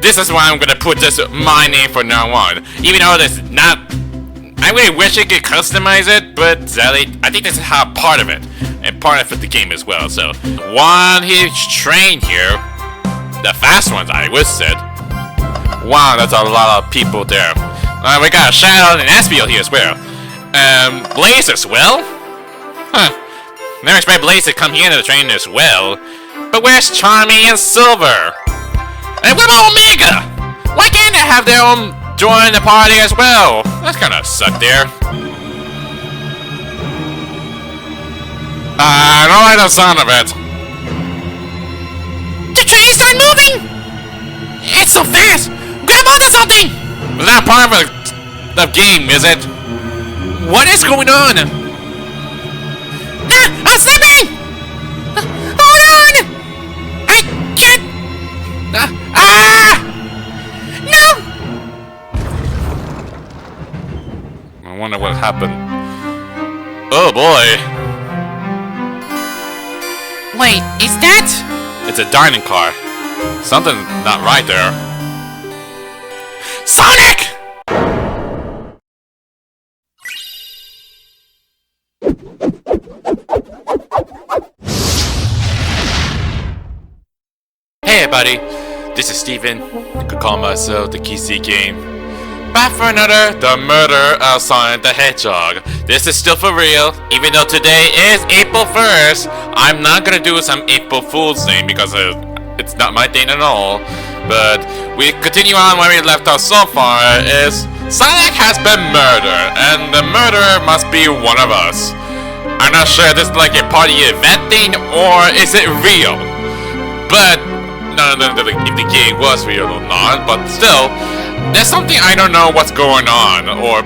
this is why I'm gonna put this my name from now on. Even though this is not, I really wish I could customize it, but sadly, I think this is how part of it, and part of the game as well. So one huge train here, the fast ones I wish said. Wow, that's a lot of people there. We got a Shadow and Aspiel here as well. Blaze as well? Huh. Never expect Blaze to come here to the train as well. But where's Charmy and Silver? And what about Omega? Why can't they have their own join the party as well? That's kinda suck there. I don't like the sound of it. The train started moving! It's so fast! Grab onto something! It's not part of the game, is it? What is going on? Ah! I'm slipping! Hold on! I can't... No! I wonder what happened. Oh boy. Wait, is that... It's a dining car. Something not right there. Sonic! Hey everybody, this is Steven. You could call myself the KC Game. Back for another The Murder of Sonic the Hedgehog. This is still for real, even though today is April 1st. I'm not gonna do some April Fool's thing because it's not my thing at all. But we continue on where we left off so far is Sonic has been murdered, and the murderer must be one of us. I'm not sure if this is like a party event thing or is it real. But none of them if the game was real or not, but still, there's something I don't know what's going on, or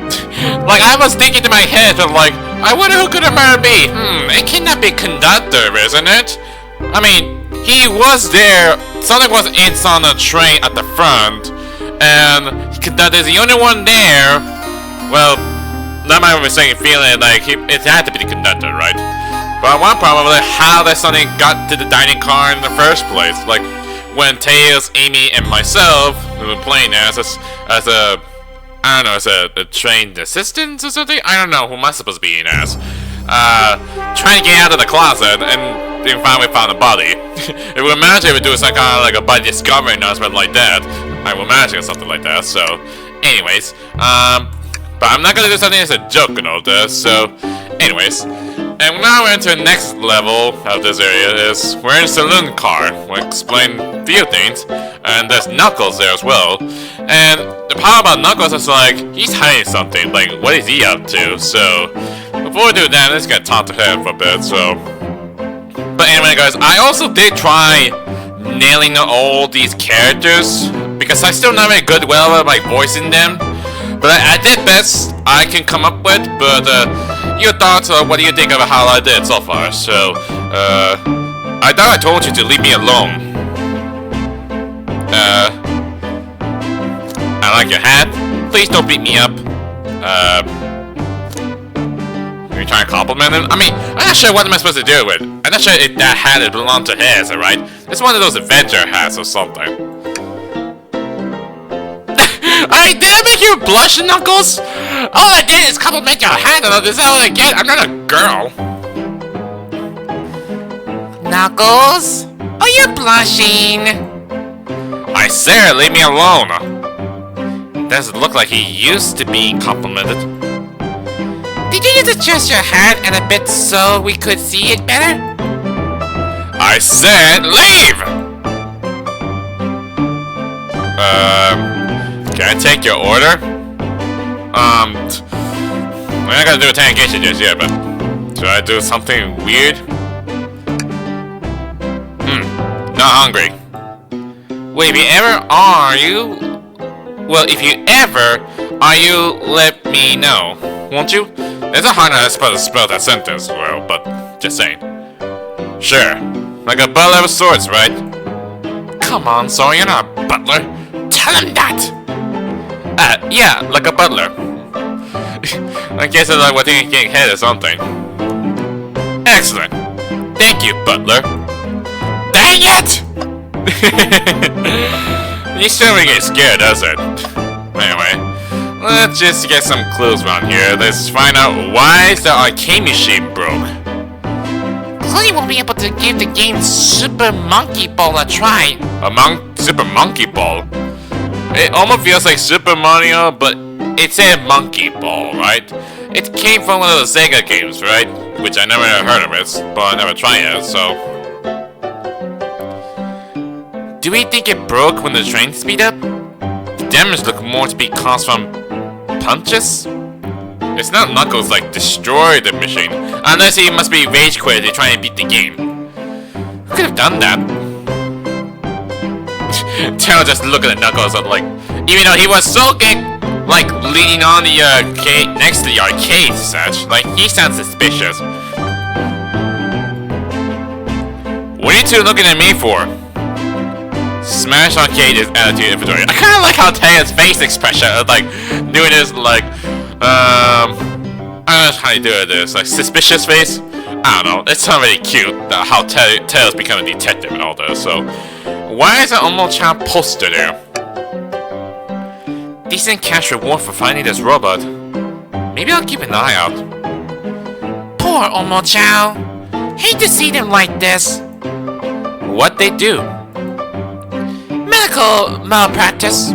like I was thinking to my head of like, I wonder who could have murdered me. It cannot be Conductor, isn't it? I mean, he was there. Sonic was inside the train at the front, and Conductor is the only one there. Well, that might be saying feeling like it had to be the Conductor, right? But one problem is how that Sonic got to the dining car in the first place. Like when Tails, Amy, and myself we were playing as a I don't know, as a trained assistant or something. I don't know who am I supposed to be in as. Trying to get out of the closet and then finally found a body. It would imagine if we do some kind of like a body discovery announcement like that. I would imagine something like that. So, anyways, but I'm not gonna do something as a joke and all this. So, anyways. And now we're into the next level of this area is we're in a saloon car. We'll explain a few things. And there's Knuckles there as well. And the problem about Knuckles is like, he's hiding something. Like, what is he up to? So, before we do that, let's get talk to him for a bit, so. But anyway guys, I also did try nailing all these characters. Because I still not very good well at like voicing them. But I did best I can come up with, but your thoughts, what do you think of how I did so far? So, I thought I told you to leave me alone. I like your hat. Please don't beat me up. Are you trying to compliment him? I mean, I'm not sure what am I supposed to do with it. I'm not sure if that hat belonged to his, alright? It's one of those adventure hats or something. Did I make you blush, Knuckles? All I did is compliment your hat, and this is all I get. I'm not a girl. Knuckles? Are you blushing? I said, leave me alone. Doesn't look like he used to be complimented. Did you just adjust your hat and a bit so we could see it better? I said, leave! Can I take your order? We're not gonna do a interrogation just yet, but should I do something weird? Not hungry. Wait, if you ever are you, let me know, won't you? It's a hard to spell that sentence well, but just saying. Sure, like a butler of sorts, right? Come on, so you're not a butler. Tell him that! Yeah, like a butler. I guess it's like what thing getting hit or something. Excellent. Thank you, butler. Dang it! You still really get scared, does it? Anyway, let's just get some clues around here. Let's find out why is the arcade machine broke. Clearly won't be able to give the game Super Monkey Ball a try. Super Monkey Ball? It almost feels like Super Mario, but it's a Monkey Ball, right? It came from one of the Sega games, right? Which I never heard of it, but I never tried it, so... Do we think it broke when the train speed up? The damage looked more to be caused from punches? It's not Knuckles like destroyed the machine, unless he must be rage quitting trying to beat the game. Who could have done that? Tails just looking at Knuckles like, even though he was so good, like leaning on the arcade next to the arcade such, like he sounds suspicious. What are you two looking at me for? Smash arcade is added to your inventory. I kind of like how Tails' face expression is like doing this like. I don't know how you do this, like suspicious face? I don't know, it's not really cute how Tails become a detective and all this, so... Why is an Omo-chan poster there? Decent cash reward for finding this robot. Maybe I'll keep an eye out. Poor Omo-chan. Hate to see them like this. What they do? Medical malpractice.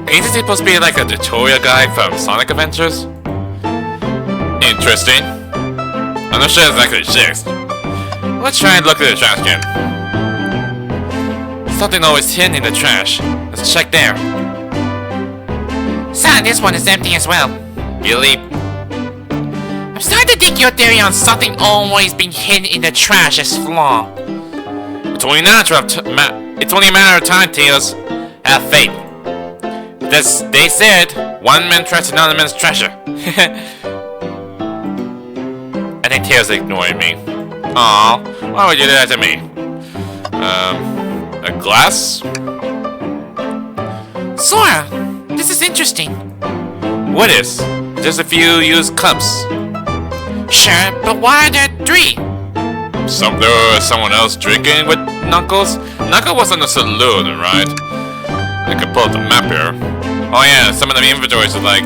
Ain't this supposed to be like a tutorial guide from Sonic Adventures? Interesting. I'm not sure exactly what it is. Let's try and look at the trash can. Something always hidden in the trash. Let's check there. Son, this one is empty as well. Really? I'm starting to think your theory on something always being hidden in the trash is flawed. It's only a matter of time, Tails. Have faith. They said, one man trusts another man's treasure. I think Tails ignoring me. Aw, why would you do that to me? A glass? Sora, this is interesting. What is? Just a few used cups. Sure, but why are there 3? There was someone else drinking with Knuckles? Knuckles was in the saloon, right? I could pull up the map here. Oh yeah, some of the inventories are like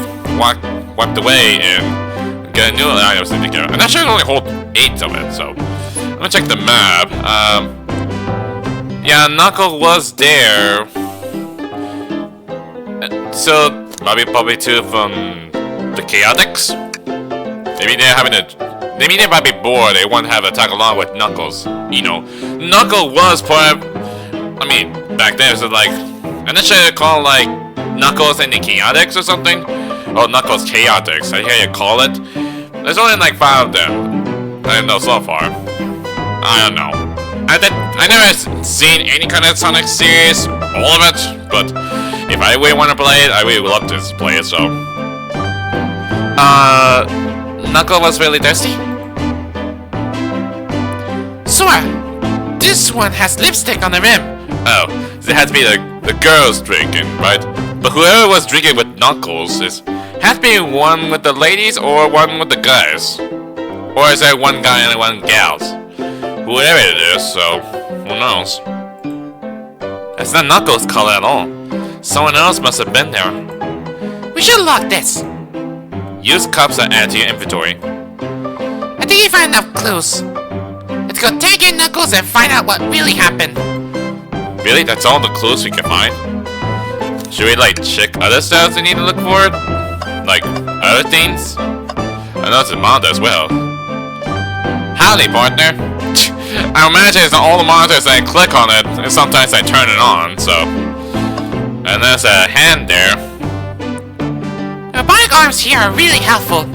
wiped away and get new items to take care of. I'm not sure I can only hold 8 of it, so I'm gonna check the map. Yeah, Knuckles was there. So probably 2 from the Chaotix. Maybe they might be bored. They want to have a tag along with Knuckles. You know, Knuckles was part of. I mean, back then it was like. I'm not sure they call like Knuckles and the Chaotix or something. Oh, Knuckles Chaotix. I hear you call it. There's only like 5 of them. I know so far. I don't know. I never seen any kind of Sonic series, all of it. But if I really want to play it, I really would love to play it. So, Knuckles was really thirsty. Sora, this one has lipstick on the rim. Oh, so it has to be the girls drinking, right? But whoever was drinking with Knuckles has to be one with the ladies or one with the guys. Or is there one guy and one gals? Whoever it is, so who knows? That's not Knuckles' color at all. Someone else must have been there. We should lock this. Used cups are added to your inventory. I think you found enough clues. Let's go tag in Knuckles and find out what really happened. Really? That's all the clues we can find? Should we like check other stuff we need to look for? Like other things? I know it's a monitor as well. Howdy, partner. I imagine it's all the monitors I click on it, and sometimes I turn it on, so. And there's a hand there. Robotic arms here are really helpful.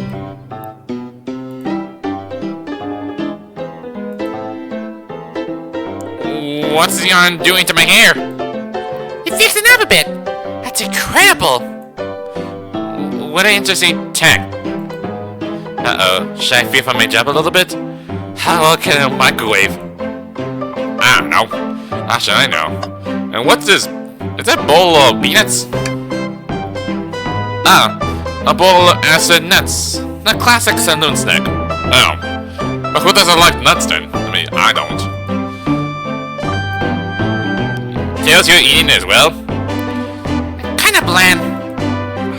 What's the yarn doing to my hair? It fixed it up a bit. That's incredible. What an interesting tech. Uh-oh, should I feel for my job a little bit? How well can a microwave? I don't know. How should I know? And what's this? Is that bowl of peanuts? Ah, a bowl of acid nuts. The classic saloon snack. Oh. But who doesn't like nuts then? I mean, I don't. potatoes you're eating as well? Kinda bland.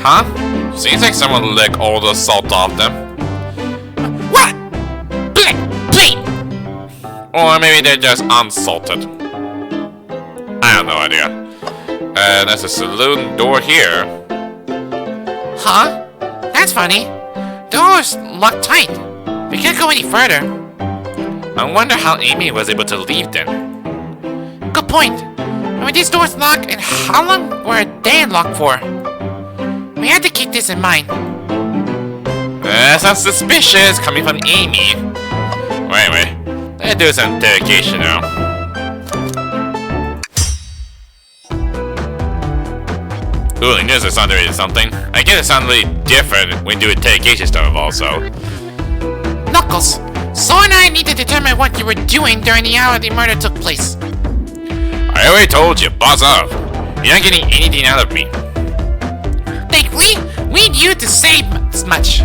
Huh? Seems like someone licked all the salt off them. What? Bleep! Or maybe they're just unsalted. I have no idea. And there's a saloon door here. Huh? That's funny. The door's locked tight. We can't go any further. I wonder how Amy was able to leave then. Good point. Were these doors locked, and how long were they unlocked for? We had to keep this in mind. That sounds suspicious coming from Amy. Well, anyway, let's do some interrogation now. Ooh, I knew this sounded really something. I guess it sounds really different when you do interrogation stuff also. Knuckles, Saw and I need to determine what you were doing during the hour the murder took place. I already told you, buzz off. You're not getting anything out of me. Thankfully, we need you to say as much.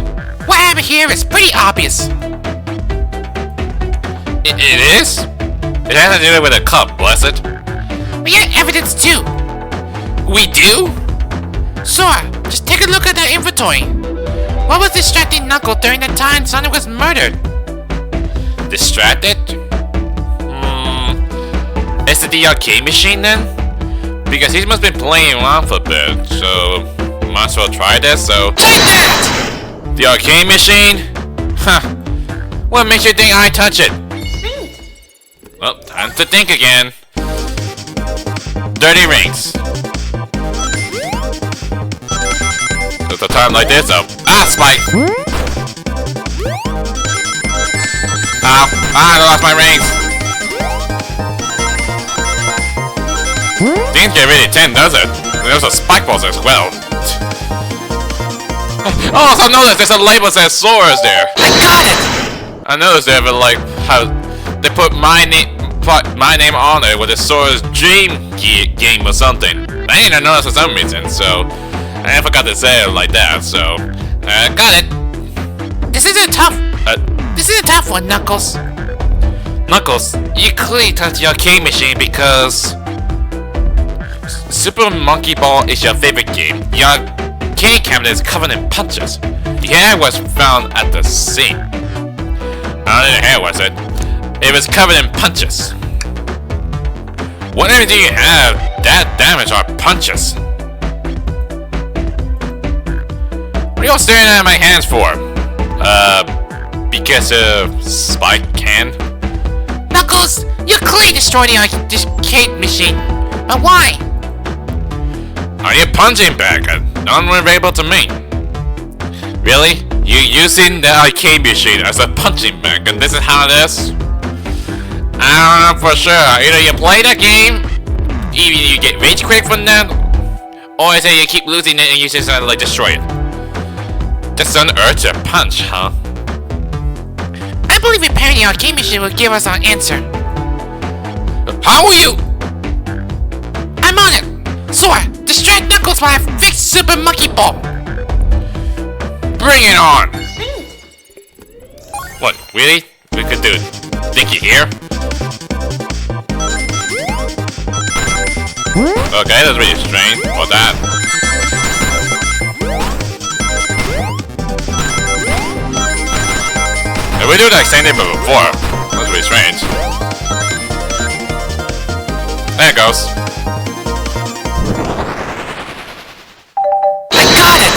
What happened here is pretty obvious. It is? It has to do with a cup, was it? We had evidence too. We do? Sora, just take a look at the inventory. What was distracting Knuckles during the time Sonic was murdered? Distracted? Is it the arcade machine then? Because he must have been playing around for a bit, so might as well try this, so... Take that! The arcade machine? Huh. What makes you think I touch it? Well, time to think again. Dirty rings. At a time like this, Spike! Ow! I lost my rings! Things get really tense, does it? There's a spike balls as well. Oh, so notice there's a label that says Sora's there. I got it! I noticed they have like how they put my name on it with a Sora's Dream game or something. I didn't notice for some reason, so I forgot to say it like that. So got it. This isn't tough. This is a tough one, Knuckles. Knuckles, you clearly touched the arcade machine because Super Monkey Ball is your favorite game. Your arcade cabinet is covered in punches. The hair was found at the scene. Not in the hair, was it? It was covered in punches. What do you have that damage are punches? What are you all staring at my hands for? Because of Spike can? Knuckles, you clearly destroyed the arcade machine. But why? Are you punching back? None were able to me. Really? You using the arcade machine as a punching bag, and this is how it is? I don't know for sure. Either you play the game, either you get rage quit from that, or is it you keep losing it and you just like destroy it. Just an urge to punch, huh? I believe repairing the arcade machine will give us our answer. How will you? I'm on it! Sora, distract Knuckles while I fix Super Monkey Ball! Bring it on! What, really? We could do it. Think you here? Okay, that's really strange. What's that? If we do the same thing before, that's really strange. There it goes. I got it!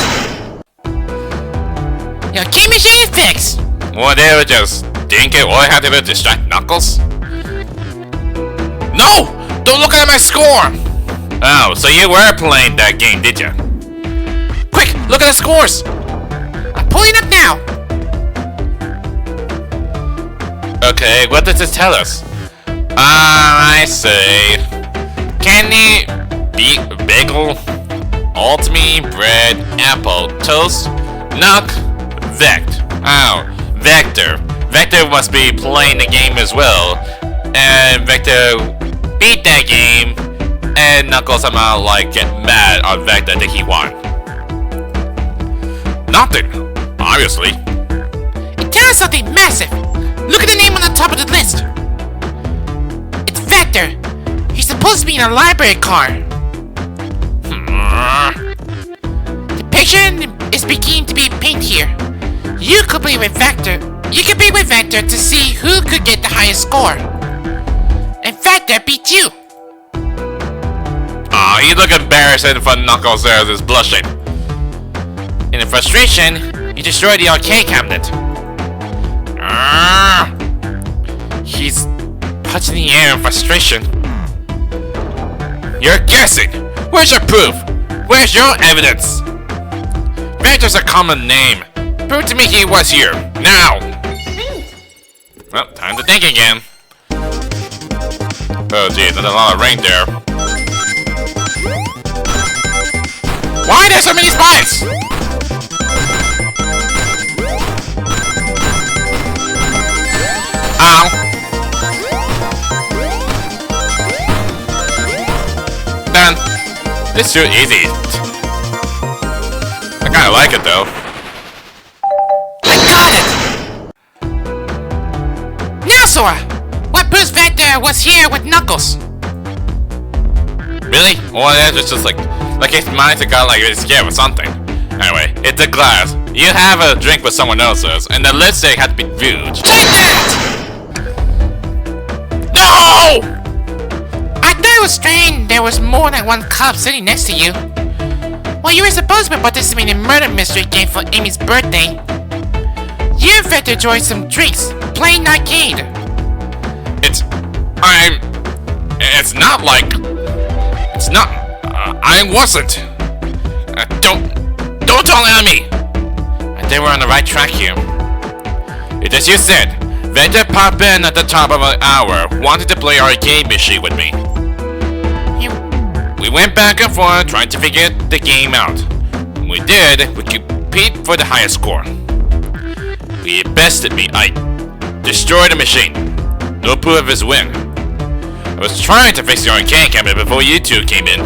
The arcade machine is fixed! Well, they would just dink it. All I had to do was distract Knuckles? No! Don't look at my score! Oh, so you were playing that game, did you? Quick, look at the scores! I'm pulling up now! Okay, what does this tell us? I say... Candy, bagel, oatmeal, bread, apple, toast, nut, vect. Oh, Vector. Vector must be playing the game as well. And Vector beat that game, and Knuckles somehow like get mad on Vector that he won. Nothing, obviously. It tells us something massive! Look at the name on the top of the list! It's Vector! He's the supposed to be in a library car. The picture is beginning to be painted here. You could be with Vector. You could be with Vector to see who could get the highest score. And Vector beat you. Aw, you look embarrassed in front of Knuckles there as he's blushing. In frustration, you destroyed the arcade cabinet. He's punching the air in frustration. You're guessing. Where's your proof? Where's your evidence? Vector's a common name. Prove to me he was here. Now! Well, time to think again. Oh gee, there's a lot of rain there. Why are there so many spikes? Ow. Done. This is too easy. I kinda like it though. I got it! Now, Sora! What proves Vector was here with Knuckles? Really? Well, that's just like his mindset got like really scared or something. Anyway, it's a glass. You have a drink with someone else's, and the lipstick had to be huge. Take that! No! I thought it was strange there was more than one cup sitting next to you. Well, you were supposed to be participating in a murder mystery game for Amy's birthday. You and Vector enjoyed some drinks, playing arcade. It's not like... It's not... I wasn't. Don't tell enemy! I think we're on the right track here. It's as you said. Vector popped in at the top of an hour, wanted to play arcade machine with me. We went back and forth trying to figure the game out. When we did, we compete for the highest score. He bested me. I destroyed the machine. No proof of his win. I was trying to fix the arcade cabinet before you two came in.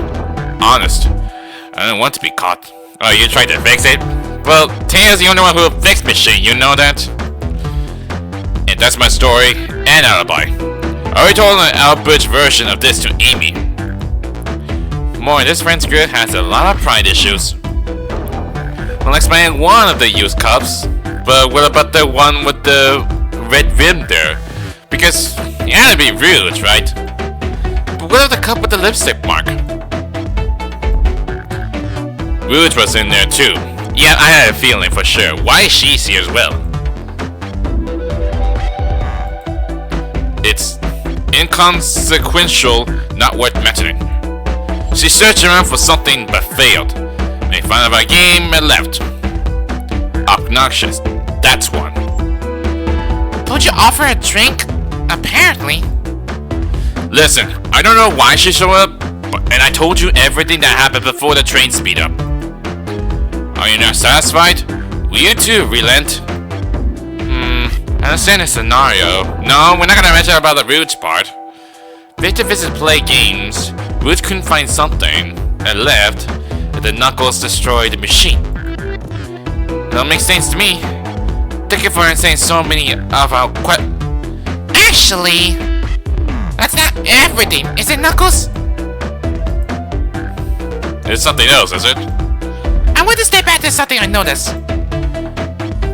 Honest. I didn't want to be caught. Oh, you tried to fix it? Well, Taylor's the only one who fixed machine, you know that? And that's my story and alibi. I already told an outbridge version of this to Amy. More, this friend's group has a lot of pride issues. I'll explain one of the used cups, but what about the one with the red rim there? Because it had to be Rouge, right? But what of the cup with the lipstick mark? Rouge was in there too. Yeah, I had a feeling for sure. Why is she here as well? It's inconsequential, not worth mentioning. She searched around for something but failed. Made fun of our game and left. Obnoxious, that's one. Would you offer a drink? Apparently. Listen, I don't know why she showed up, and I told you everything that happened before the train speed up. Are you not satisfied? Will you two relent? I understand the scenario. No, we're not gonna mention about the Rouge part. Victor visited play games. Rouge couldn't find something and left, and the Knuckles destroyed the machine. That makes sense to me. Thank you for saying so many of our Actually, that's not everything, is it, Knuckles? It's something else, is it? I want to step back to something I noticed.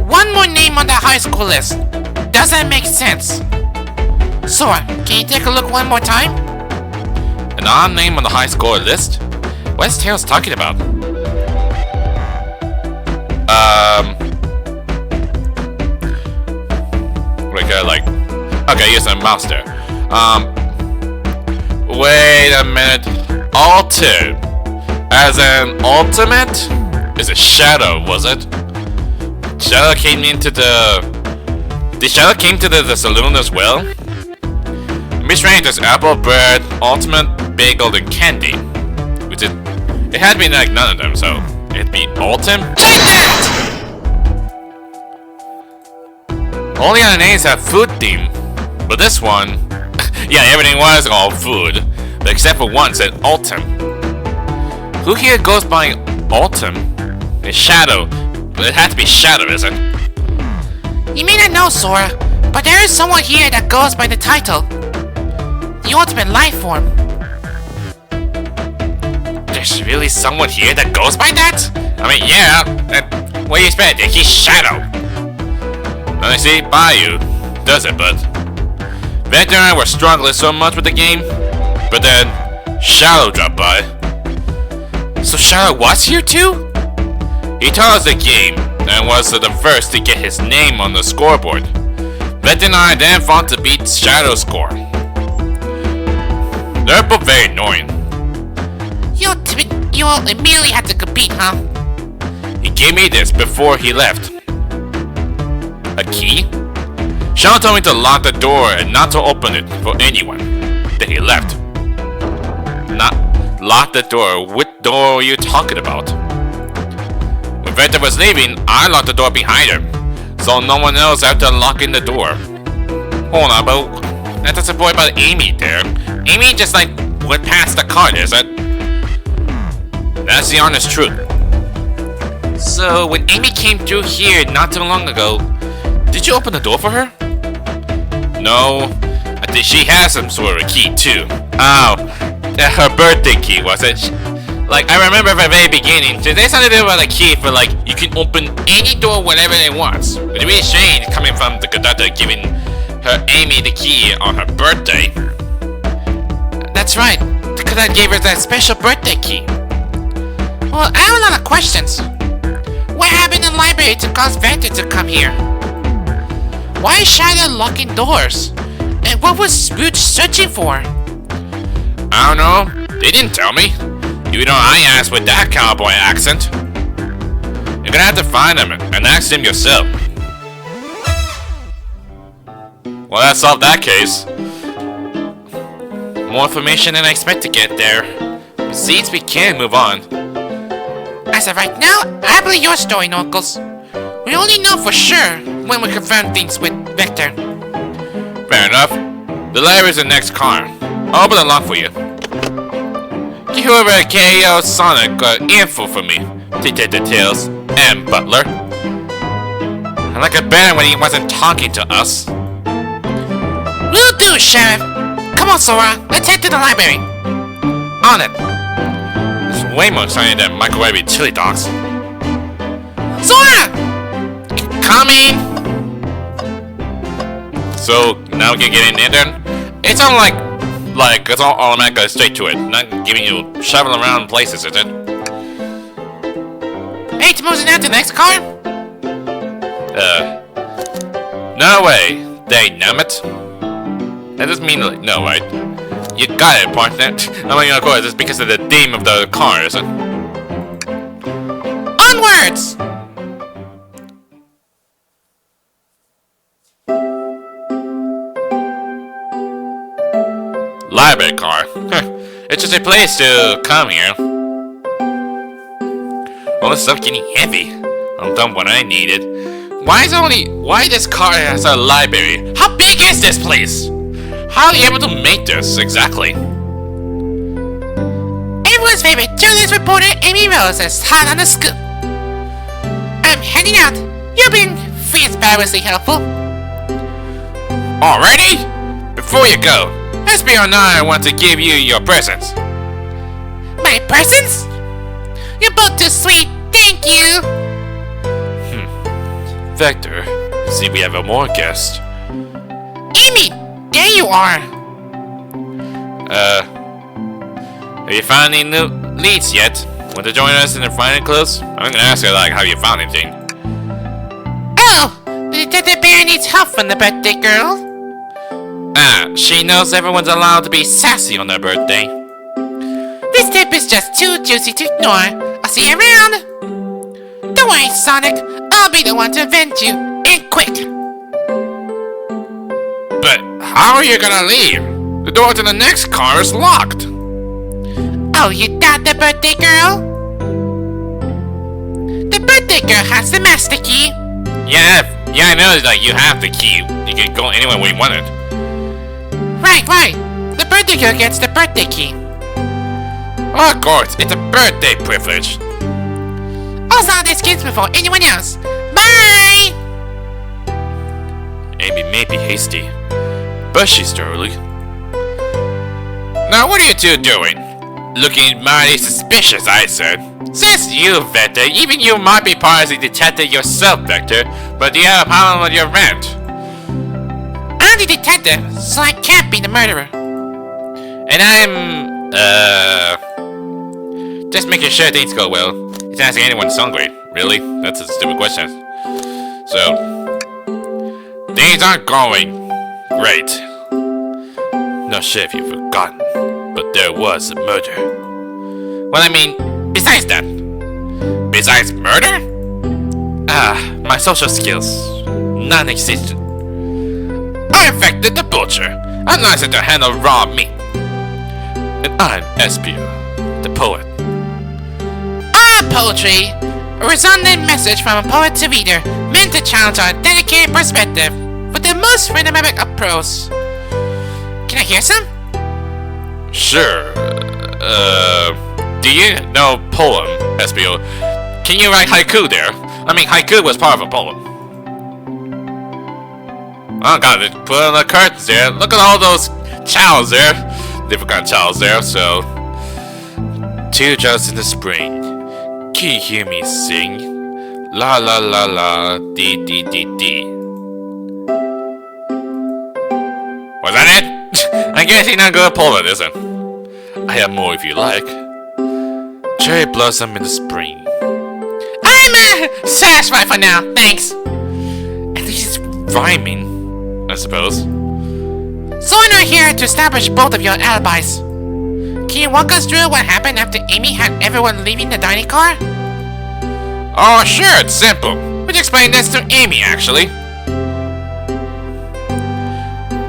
One more name on the high school list. Doesn't make sense. Sora, can you take a look one more time? An odd name on the high score list? What's Tails talking about? Okay, here's a mouse there. Wait a minute. Altered. As an ultimate? Is it Shadow, was it? Shadow came into the... Did Shadow came to the saloon as well? Miss Range is apple, bread, ultimate, bagel, and candy. Which it had been like none of them, so it'd be Ultim? Take that! All the other names have food theme, but this one, yeah, everything was all food, but except for one said Ultim. Who here goes by Ultim? It's Shadow, but it had to be Shadow, isn't it? You may not know, Sora, but there is someone here that goes by the title. The ultimate life form. There's really someone here that goes by that? I mean, yeah. What do you expect? He's Shadow. Let me see, Bayou does it, but Vector and I were struggling so much with the game, but then Shadow dropped by. So Shadow was here too? He taught us the game and was the first to get his name on the scoreboard. Vector and I then fought to beat Shadow's score. They're both very annoying. You all immediately had to compete, huh? He gave me this before he left. A key? Shadow told me to lock the door and not to open it for anyone. Then he left. Not lock the door? What door are you talking about? When Vector was leaving, I locked the door behind him, so no one else after locking the door. Hold on, but that's the boy about Amy there. Amy just like went past the car, is it? That's the honest truth. So when Amy came through here not too long ago, did you open the door for her? No, I think she has some sort of key too. Oh, her birthday key, was it? Like, I remember from the very beginning, there's something to do about a key for like, you can open any door whenever they want. It's really strange coming from the conductor giving her Amy the key on her birthday. That's right, the conductor gave her that special birthday key. Well, I have a lot of questions. What happened in the library to cause Vector to come here? Why is Shadow locking doors? And what was Spooch searching for? I don't know, they didn't tell me. Even though I asked with that cowboy accent. You're gonna have to find him and ask him yourself. Well, that solved that case. More information than I expect to get there. It seems we can move on. As of right now, I believe your story, Knuckles. We only know for sure when we confirm things with Vector. Fair enough. The library's the next car. I'll open the lock for you. Get whoever at KO Sonic got info for me. Detective Tails and Butler. I like it better when he wasn't talking to us. Will do, Sheriff. Come on, Sora. Let's head to the library. On it. It's way more exciting than microwave chili dogs. Sora! Coming! So, now we can get in there? It's not like it's all automatic straight to it. Not giving you shovel around places, is it? Hey, it's moving out to the next car? No way. Dynamite. That doesn't mean like, no, right? You got it, partner. I mean, of course, it's because of the theme of the car, is it? Onwards! Library car. It's just a place to come here. All this stuff getting heavy. I'm done what I needed. Why this car has a library? How big is this place? How are you able to make this exactly? Everyone's favorite journalist reporter Amy Rose is hot on the scoop. I'm heading out. You've been fabulously helpful. Already? Before you go, SBR and I want to give you your presents. My presents? You're both too sweet. Thank you. Vector, see we have a more guest. Amy, there you are. Have you found any new leads yet? Want to join us in the final close? I'm gonna ask her like, have you found anything? Oh, the Detective Bear needs help from the birthday girl. She knows everyone's allowed to be sassy on their birthday. This tip is just too juicy to ignore. I'll see you around. Don't worry, Sonic. I'll be the one to avenge you, and quick. But how are you gonna leave? The door to the next car is locked. Oh, you got the birthday girl? The birthday girl has the master key. Yeah, I know that you have the key. You can go anywhere we want it. Right. The birthday girl gets the birthday key. Of course, it's a birthday privilege. I'll solve this kids before anyone else. Bye! Amy may be hasty, but she's early. Now, what are you two doing? Looking mighty suspicious, I said. Says you, Vector. Even you might be part of the detective yourself, Vector. But you have a problem with your rent. I'm the detective, so I can't be the murderer. And I'm, just making sure things go well. He's not asking anyone to celebrate. Really? That's a stupid question. So, things aren't going great. Not sure if you've forgotten, but there was a murder. Well, I mean, besides that. Besides murder? My social skills. Non-existent. I infected the butcher. I'm licensed to handle raw meat. And I'm Espio, the poet. Poetry. A resounding message from a poet to reader, meant to challenge our dedicated perspective with the most rhythmic of prose. Can I hear some? Sure. Do you know poem, Espio? Can you write haiku there? I mean, haiku was part of a poem. Oh god, they put on the curtains there. Look at all those chows there. Different kind of chows there, so. Teardrops in the spring. Can you hear me sing? La la la la, dee dee dee dee. Was that it? I guess you're not good at poem, is it? I have more if you like. Cherry blossom in the spring. I'm satisfied for now, thanks. At least it's rhyming, I suppose. So I'm not here to establish both of your alibis. Can you walk us through what happened after Amy had everyone leaving the dining car? Oh, sure, it's simple. We'll explain this to Amy, actually.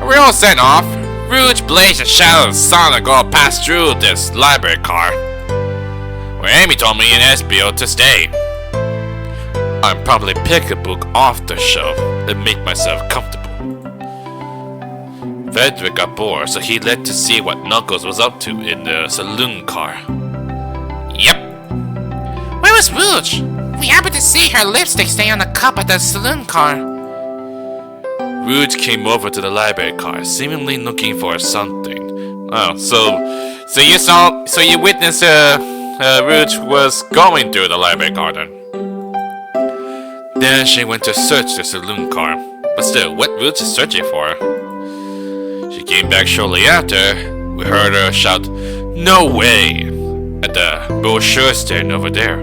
We all set off. Rouge, Blaze, and Shadow and Sonic all passed through this library car, where Amy told me and Espio to stay. I'd probably pick a book off the shelf and make myself comfortable. Frederick got bored, so he left to see what Knuckles was up to in the saloon car. Yep. Where was Rouge? We happened to see her lipstick stain on the cup of the saloon car. Rouge came over to the library car, seemingly looking for something. Oh, so you witnessed Rouge was going through the library car then. Then she went to search the saloon car, but still, what Rouge is searching for? She came back shortly after. We heard her shout, "No way!" at the brochure stand over there.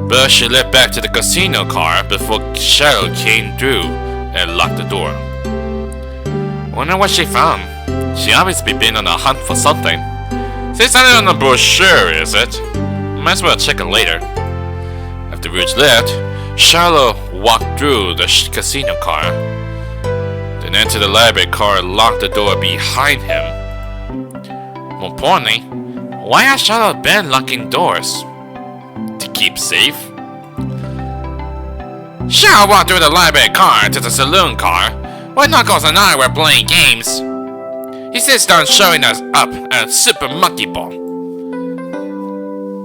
But she left back to the casino car before Shadow came through and locked the door. Wonder what she found. She obviously been on a hunt for something. Say something on the brochure, is it? Might as well check it later. After Rouge left, Shadow walked through the casino car, then entered the library car and locked the door behind him. More importantly, why has Shadow been locking doors? To keep safe? Shadow walked through the library car to the saloon car, where Knuckles and I were playing games. He sits down showing us up at Super Monkey Ball.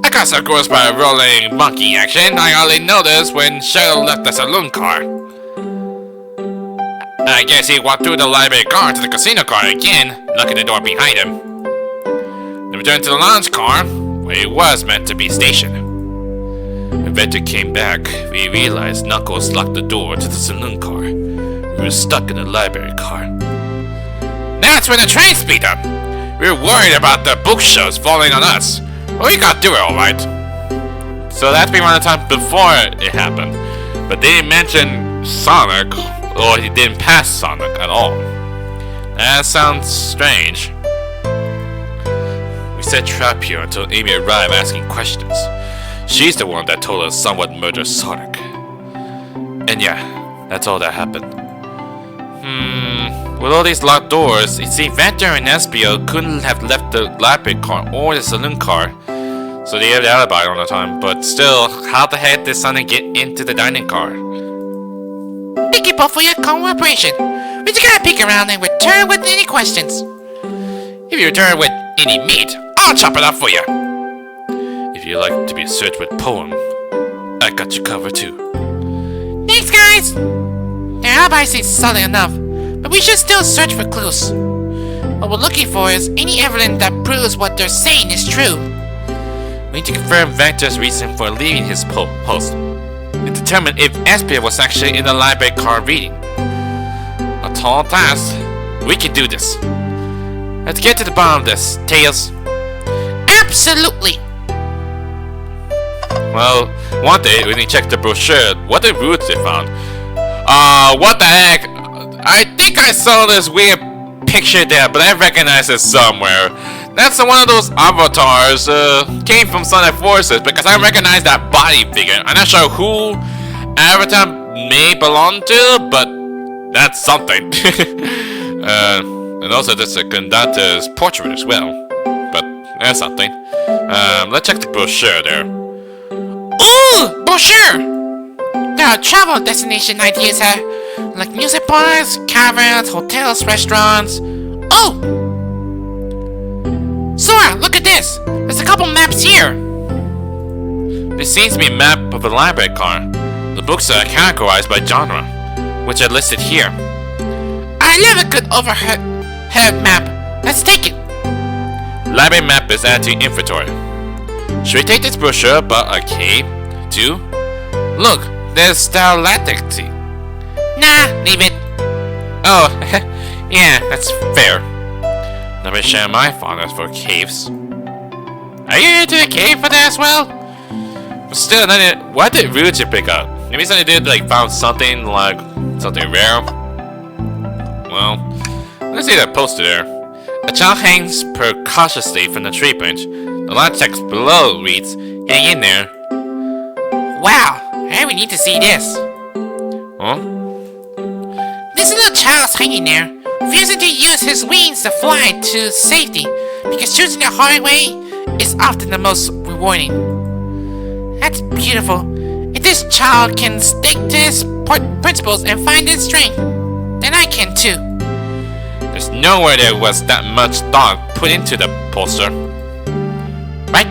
I got so grossed by a rolling monkey action, I only noticed when Shadow left the saloon car. I guess he walked through the library car to the casino car again, locking the door behind him. Then returned to the lounge car, where he was meant to be stationed. When Vector came back, we realized Knuckles locked the door to the saloon car. We were stuck in the library car. That's when the train speed up! We were worried about the bookshelves falling on us. But we got through it alright. So that's been around the time before it happened. But they didn't mention Sonic, or he didn't pass Sonic at all. That sounds strange. We set trap here until Amy arrived asking questions. She's the one that told us someone murdered Sonic. And yeah, that's all that happened. With all these locked doors, it seemed Vector and Espio couldn't have left the library car or the saloon car, so they had the alibi all the time. But still, how the heck did Sonic get into the dining car? Thank you both for your cooperation. We just gotta peek around and return with any questions. If you return with any meat, I'll chop it up for you. If you like to be searched with poem, I got you covered too. Thanks, guys! Their alibi seems solid enough, but we should still search for clues. What we're looking for is any evidence that proves what they're saying is true. We need to confirm Vector's reason for leaving his post and determine if Esper was actually in the library car reading. A tall task. We can do this. Let's get to the bottom of this, Tails. Absolutely. Well, one day when we checked the brochure, what the routes they found. What the heck? I think I saw this weird picture there, but I recognize it somewhere. That's one of those avatars, came from Sonic Forces, because I recognize that body figure. I'm not sure who Avatar may belong to, but that's something. And also there's a conductor's portrait as well. But that's something. Let's check the brochure there. Ooh! Brochure! There are travel destination ideas here, like music bars, caverns, hotels, restaurants. Oh! Sora, look at this! There's a couple maps here! There seems to be a map of a library car. The books are categorized by genre, which are listed here. I love a good overhead map. Let's take it! Library map is added to inventory. Should we take this brochure about a cave, too? Look, there's stalactite. Nah, leave it. Oh, yeah, that's fair. Never share my fondness for caves. Are you into the cave for that as well? But still, what did Ryuji pick up? Maybe somebody did found something something rare. Well, let's see that poster there. A child hangs precautiously from the tree branch. The line text below reads, "Hang in there." Wow, I really need to see this. Huh? This little child's hanging there, refusing to use his wings to fly to safety, because choosing the hard way is often the most rewarding. That's beautiful. If this child can stick to his principles and find his strength, then I can too. There's nowhere there was that much thought put into the poster. Right?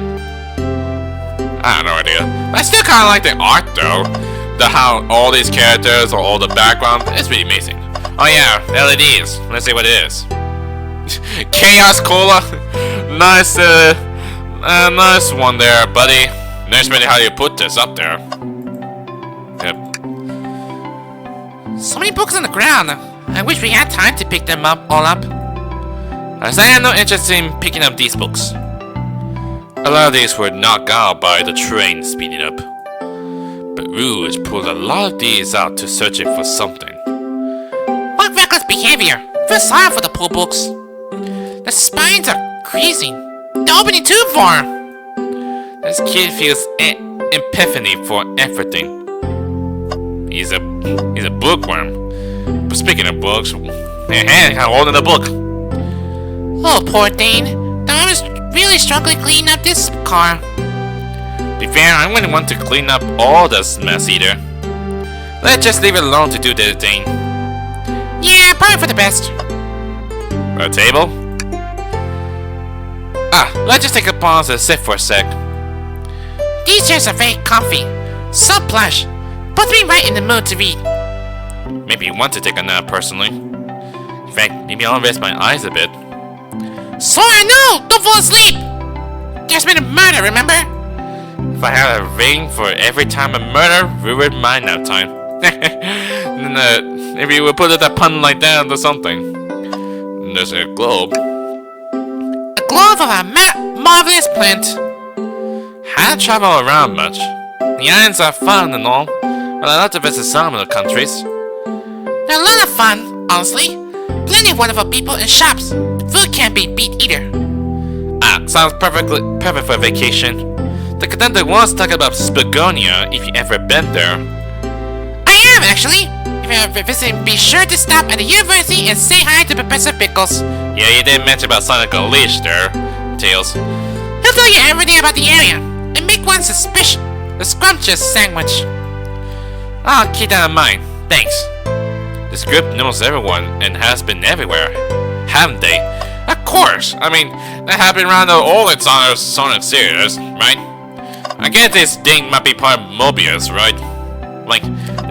I have no idea. But I still kind of like the art though. How all these characters or all the background, it's really amazing. Oh yeah, LEDs. Let's see what it is. Chaos Cola. Nice, nice one there, buddy. Nice really how you put this up there. Yep. So many books on the ground. I wish we had time to pick them all up. As I had no interest in picking up these books. A lot of these were knocked out by the train speeding up. But Rouge pulled a lot of these out to searching for something. What reckless behavior! Feel sorry for the poor books. The spines are creasing. They're opening too far. This kid feels epiphany for everything. He's a bookworm. But speaking of books, how old in the book? Oh, poor thing. The arm is really struggling cleaning up this car. To be fair, I wouldn't want to clean up all this mess either. Let's just leave it alone to do the thing. Yeah, probably for the best. A table? Let's just take a pause and sit for a sec. These chairs are very comfy. So plush. Puts me right in the mood to read. Maybe you want to take a nap personally. In fact, maybe I'll rest my eyes a bit. Sora, no! Don't fall asleep! There's been a murder, remember? If I had a ring for every time a murder ruined my nap time. Then maybe we'll put it a pun like that or something. And there's a globe. A globe of a marvelous plant. I don't travel around much. The islands are fun and all, but I love to visit some of the countries. They're a lot of fun, honestly. Plenty of wonderful people and shops. Food can't be beat either. Sounds perfect for vacation. The conductor wants to talk about Spagonia if you ever been there. I have actually. If you're ever visiting, be sure to stop at the university and say hi to Professor Pickles. Yeah, you didn't mention about Sonic Unleashed there, Tails. He'll tell you everything about the area and make one a scrumptious sandwich. I'll keep that in mind. Thanks. This group knows everyone and has been everywhere, haven't they? Of course! I mean, that happened around all the Sonic series, right? I guess this thing might be part of Mobius, right?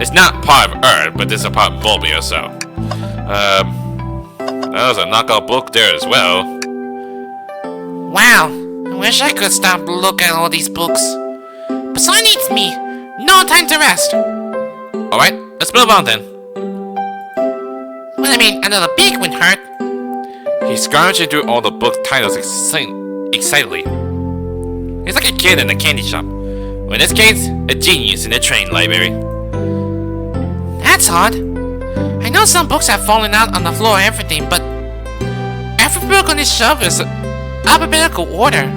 It's not part of Earth, but it's a part of Mobius, so... There's a knockout book there as well. Wow, I wish I could stop looking at all these books. But someone needs me. No time to rest. Alright, let's move on then. Well, I mean, another peek wouldn't hurt. He's scrounging through all the book titles excitedly. He's like a kid in a candy shop. Or in this case, a genius in a train library. That's odd. I know some books have fallen out on the floor and everything, but every book on this shelf is alphabetical order.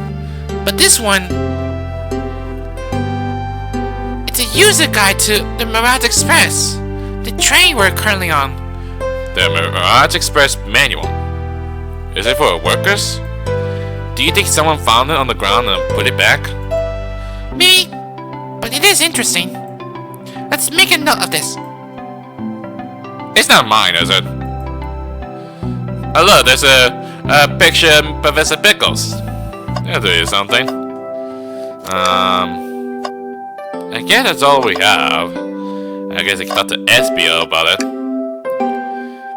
But this one, it's a user guide to the Mirage Express, the train we're currently on. The Mirage Express manual. Is it for workers? Do you think someone found it on the ground and put it back? Maybe, but it is interesting. Let's make a note of this. It's not mine, is it? Oh look, there's a picture of Professor Pickles. That'll do you something. I guess that's all we have. I guess I can talk to SBO about it.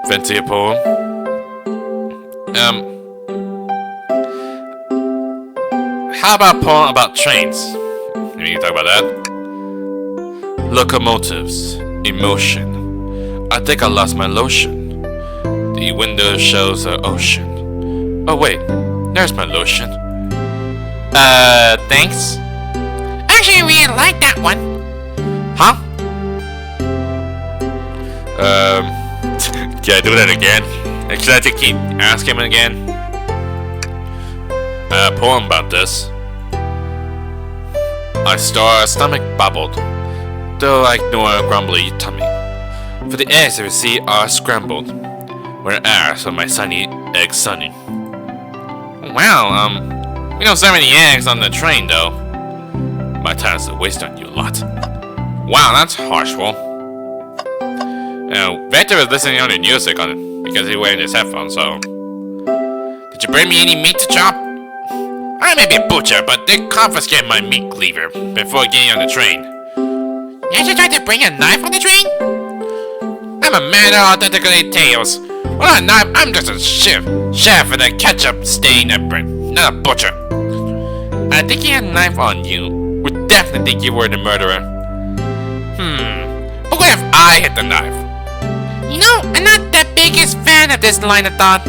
Fancy a poem? How about a poem about trains? Maybe you can talk about that. Locomotives in motion. I think I lost my lotion. The window shows the ocean. Oh wait, there's my lotion. Thanks? Actually, we like that one. Huh? Can I do that again? Should I keep asking him again? A poem about this. My stomach bubbled, though I ignore a grumbly tummy. For the eggs I receive are scrambled, when I ask for my sunny egg sunny. Wow, we don't serve any eggs on the train though. My time is a waste on you lot. Wow, that's harshful. Vector was listening on the music because he's wearing his headphones, so... Did you bring me any meat to chop? I may be a butcher, but they confiscated my meat cleaver before getting on the train. You actually tried to bring a knife on the train? I'm a man of authentically tales. Well, not a knife, I'm just a chef with a ketchup stain apron, not a butcher. I think he had a knife on you. Would definitely think you were the murderer. But what if I hit the knife? You know, I'm not the biggest fan of this line of thought.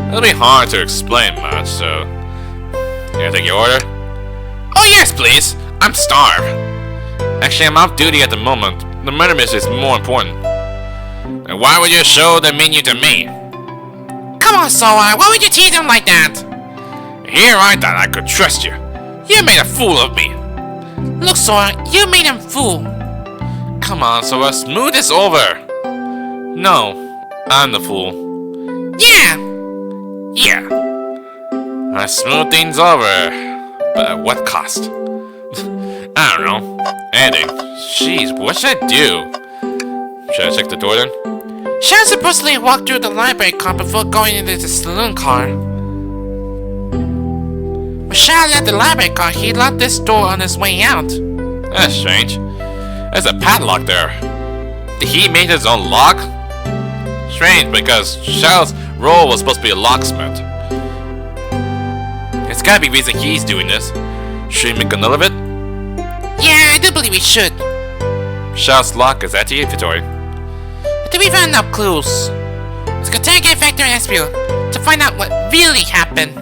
It'll be hard to explain much, so... Can I take your order? Oh yes, please! I'm starved! Actually, I'm off duty at the moment. The murder mystery is more important. And why would you show the menu to me? Come on, Sora, why would you tease him like that? Here I thought I could trust you. You made a fool of me. Look, Sora, you made him fool. Come on, Sora, smooth this over. No, I'm the fool. Yeah! Yeah. I smooth things over. But at what cost? I don't know. Anything. Jeez, what should I do? Should I check the door then? Sharon supposedly walked through the library car before going into the saloon car. When Sharon left the library car, he locked this door on his way out. That's strange. There's a padlock there. Did he make his own lock? Strange, because Shao's role was supposed to be a locksmith. It's gotta be reason he's doing this. Should we make a note of it? Yeah, I do believe we should. Shao's lock is at the inventory. Do we find enough clues? Let's go interrogate Vector and Espio to find out what really happened.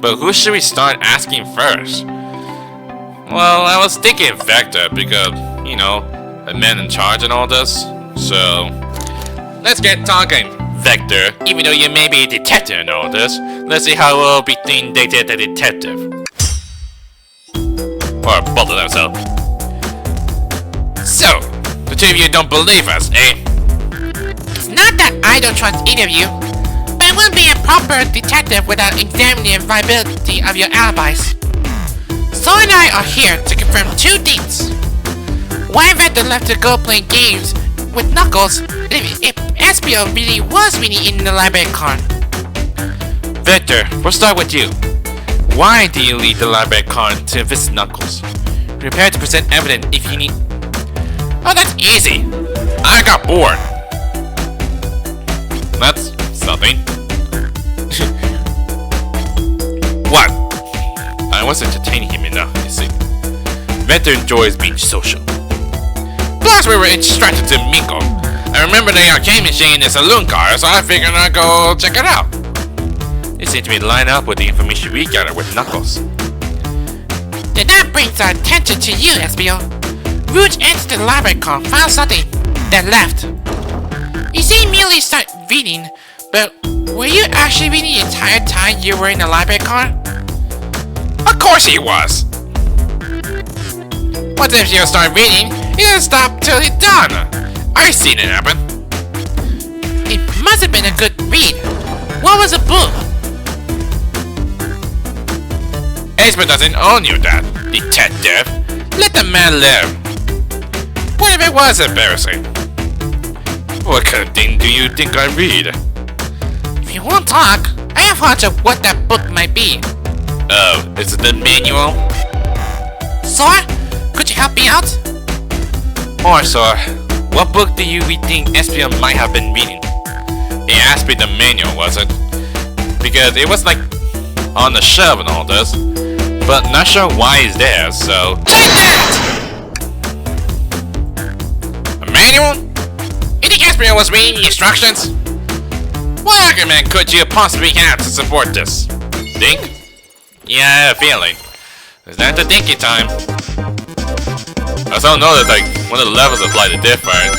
But who should we start asking first? Well, I was thinking Vector because, you know, a man in charge and all this. So, let's get talking, Vector. Even though you may be a detective and all this, let's see how we'll be being dated a detective. Or both of them, so. So, the two of you don't believe us, eh? It's not that I don't trust either of you, but I wouldn't be a proper detective without examining the viability of your alibis. Sora and I are here to confirm two things. Why Vector left to go play games with Knuckles if Espio really was in the library car. Vector, we'll start with you. Why do you leave the library car to visit Knuckles? Prepare to present evidence if you need. Oh, that's easy. I got bored. That's something. What? I was entertaining him enough, you see. Vector enjoys being social. Plus, we were instructed to mingle. I remember the arcade machine in the saloon car, so I figured I'd go check it out. It seemed to be lined up with the information we gathered with Knuckles. Then that brings our attention to you, SBO. Rouge entered the library car, found something, then left. You see him immediately start reading, but were you actually reading the entire time you were in the library car? Of course he was! Once SBO started reading, he didn't stop till he's done. I seen it happen. It must have been a good read. What was the book? Expert doesn't own you, that, detective. Let the man live. What if it was embarrassing? What kind of thing do you think I read? If you won't talk, I have a hunch of what that book might be. Oh, is it the manual? Sora, could you help me out? Or so, what book do you think SPL might have been reading? It has to be the manual, was it? Because it was like on the shelf and all this, but not sure why it's there, so... Take that! A manual? You think SPL was reading the instructions? What argument could you possibly have to support this? Think? Yeah, I have a feeling. Is that the thinky time? I also noticed like one of the levels is slightly different.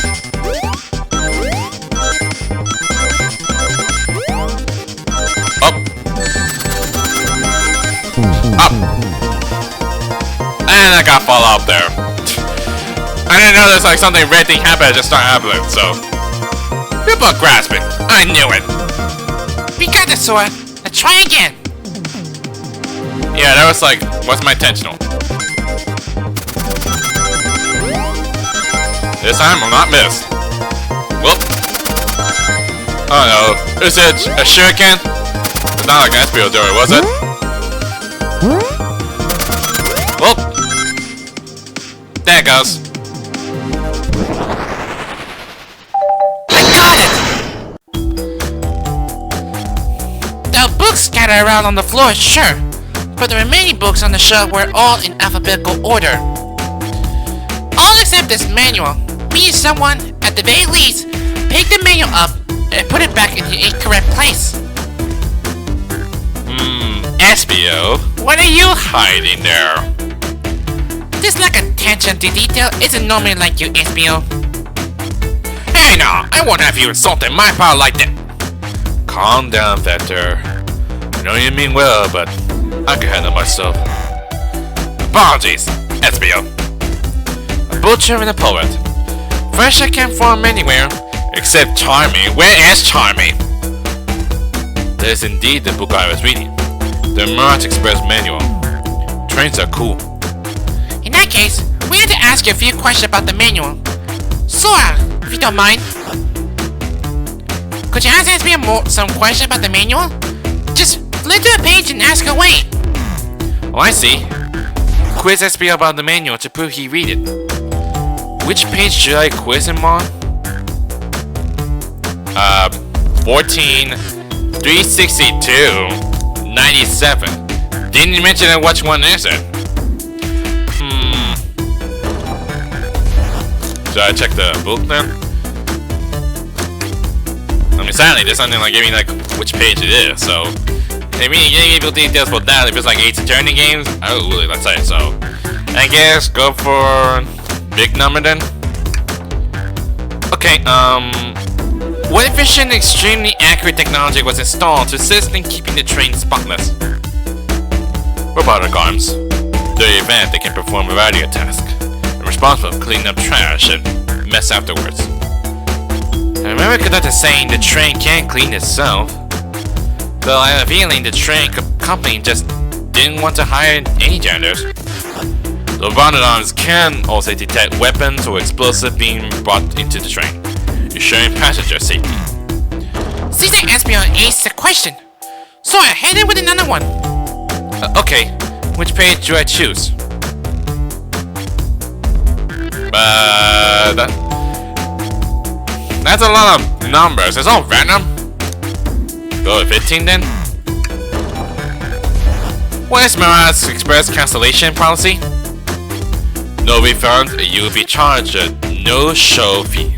Up. Up. And I got fall out there. I didn't know there's like something red thing happened, just start happening, so. People are grasping. I knew it. We got this, Sora. Let's try again. Yeah, that was like, what's my intentional? This time I'm not missed. Whoop. Oh no. Is it a shuriken? It's not like an SPO door, was it? Whoop. There it goes. I got it! The books scattered around on the floor, sure. But the remaining books on the shelf were all in alphabetical order. All except this manual. Meaning someone, at the very least, picked the manual up and put it back in the incorrect place. SPO, what are you hiding there? This lack of attention to detail isn't normally like you, SBO. Hey now, I won't have you insulting my power like that. Calm down, Vector. I know you mean well, but I can handle myself. Apologies, SBO. A butcher and a poet. Fresh I can't form anywhere, except Charmy. Where is Charmy? There's indeed the book I was reading. The Mirage Express manual. Trains are cool. In that case, we had to ask you a few questions about the manual. Sora, if you don't mind. Could you ask me some questions about the manual? Just flip to a page and ask away. Oh, I see. Quiz SPL about the manual to prove he read it. Which page should I quiz him on? 14, 362, 97. Didn't you mention which one is it? Should I check the book then? I mean, sadly, there's something like giving like which page it is, so. I mean, getting people details for that if it's like 8 to turning games, I would really let's say so. I guess go for big number then. Okay, what efficient, extremely accurate technology was installed to assist in keeping the train spotless? Robotic arms. During the event, they can perform a variety of tasks, and responsible for cleaning up trash and mess afterwards. I remember conductor saying the train can't clean itself, though I have a feeling the train company just didn't want to hire any janitors. The robotic arms can also detect weapons or explosives being brought into the train, ensuring passenger safety. Seems like SBO aced the question. So I head in with another one. Okay, which page do I choose? But that's a lot of numbers. It's all random. Go with 15 then. What is Mirage Express cancellation policy? No refund. You will be charged a no-show fee.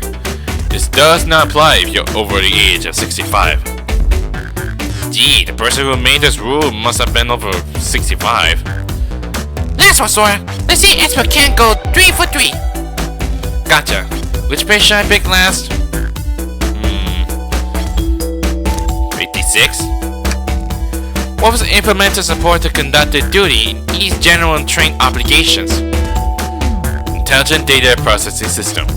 This does not apply if you're over the age of 65. Gee, the person who made this rule must have been over 65. Last one, Sora. Let's see if Esper can go 3 for 3. Gotcha. Which page should I pick last? 56? What was implemented support to conduct their duty in each general and train obligations? Intelligent Data Processing System.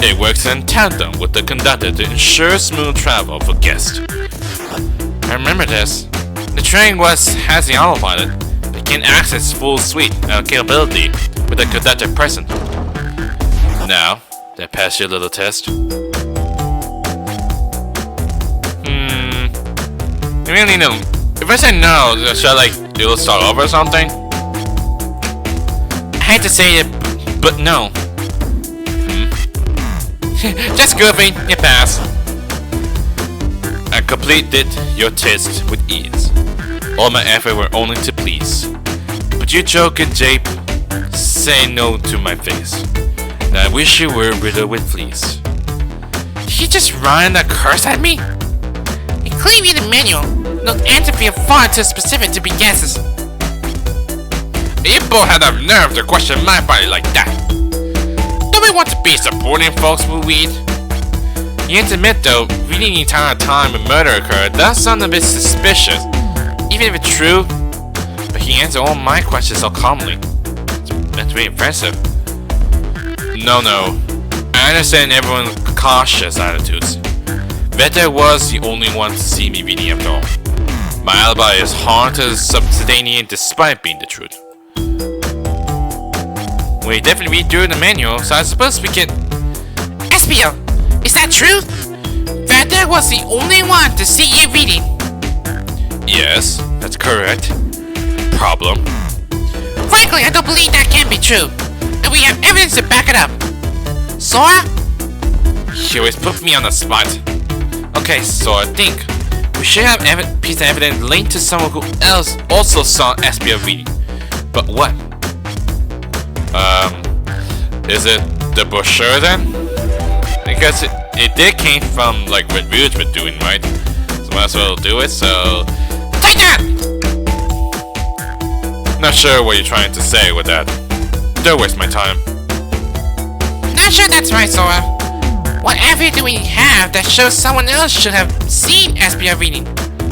It works in tandem with the conductor to ensure smooth travel for guests. I remember this. The train has the autopilot. It can access full suite of capability with the conductor present. Now, did I pass your little test? I really know. If I say no, should I it'll start over or something? I hate to say it, but no. Just goofy, you pass. I completed your test with ease. All my effort were only to please. But you joke and jape, say no to my face. And I wish you were riddled with fleas. He just ran a curse at me? It clearly in the manual. No answer far too specific to be guesses. You both had the nerve to question my body like that. Don't we want to be supporting folks with weed? You have to admit though, reading the entire time a murder occurred does sound a bit suspicious, even if it's true. But he answered all my questions so calmly. That's really impressive. No. I understand everyone's cautious attitudes. Vector was the only one to see me reading after all. My alibi is hard to substantiate despite being the truth. We definitely read through the manual, so I suppose we can... Espio, is that true? Vector was the only one to see you reading. Yes, that's correct. Problem? Frankly, I don't believe that can be true. And we have evidence to back it up. Sora? You always put me on the spot. Okay, so I think we should have a piece of evidence linked to someone who else also saw Espio reading. But what? Is it the brochure then? Because it did came from what Rouge been doing, right? So might as well do it, so... Take that! Not sure what you're trying to say with that. Don't waste my time. Not sure that's right, Sora. What evidence do we have that shows someone else should have seen Espio reading?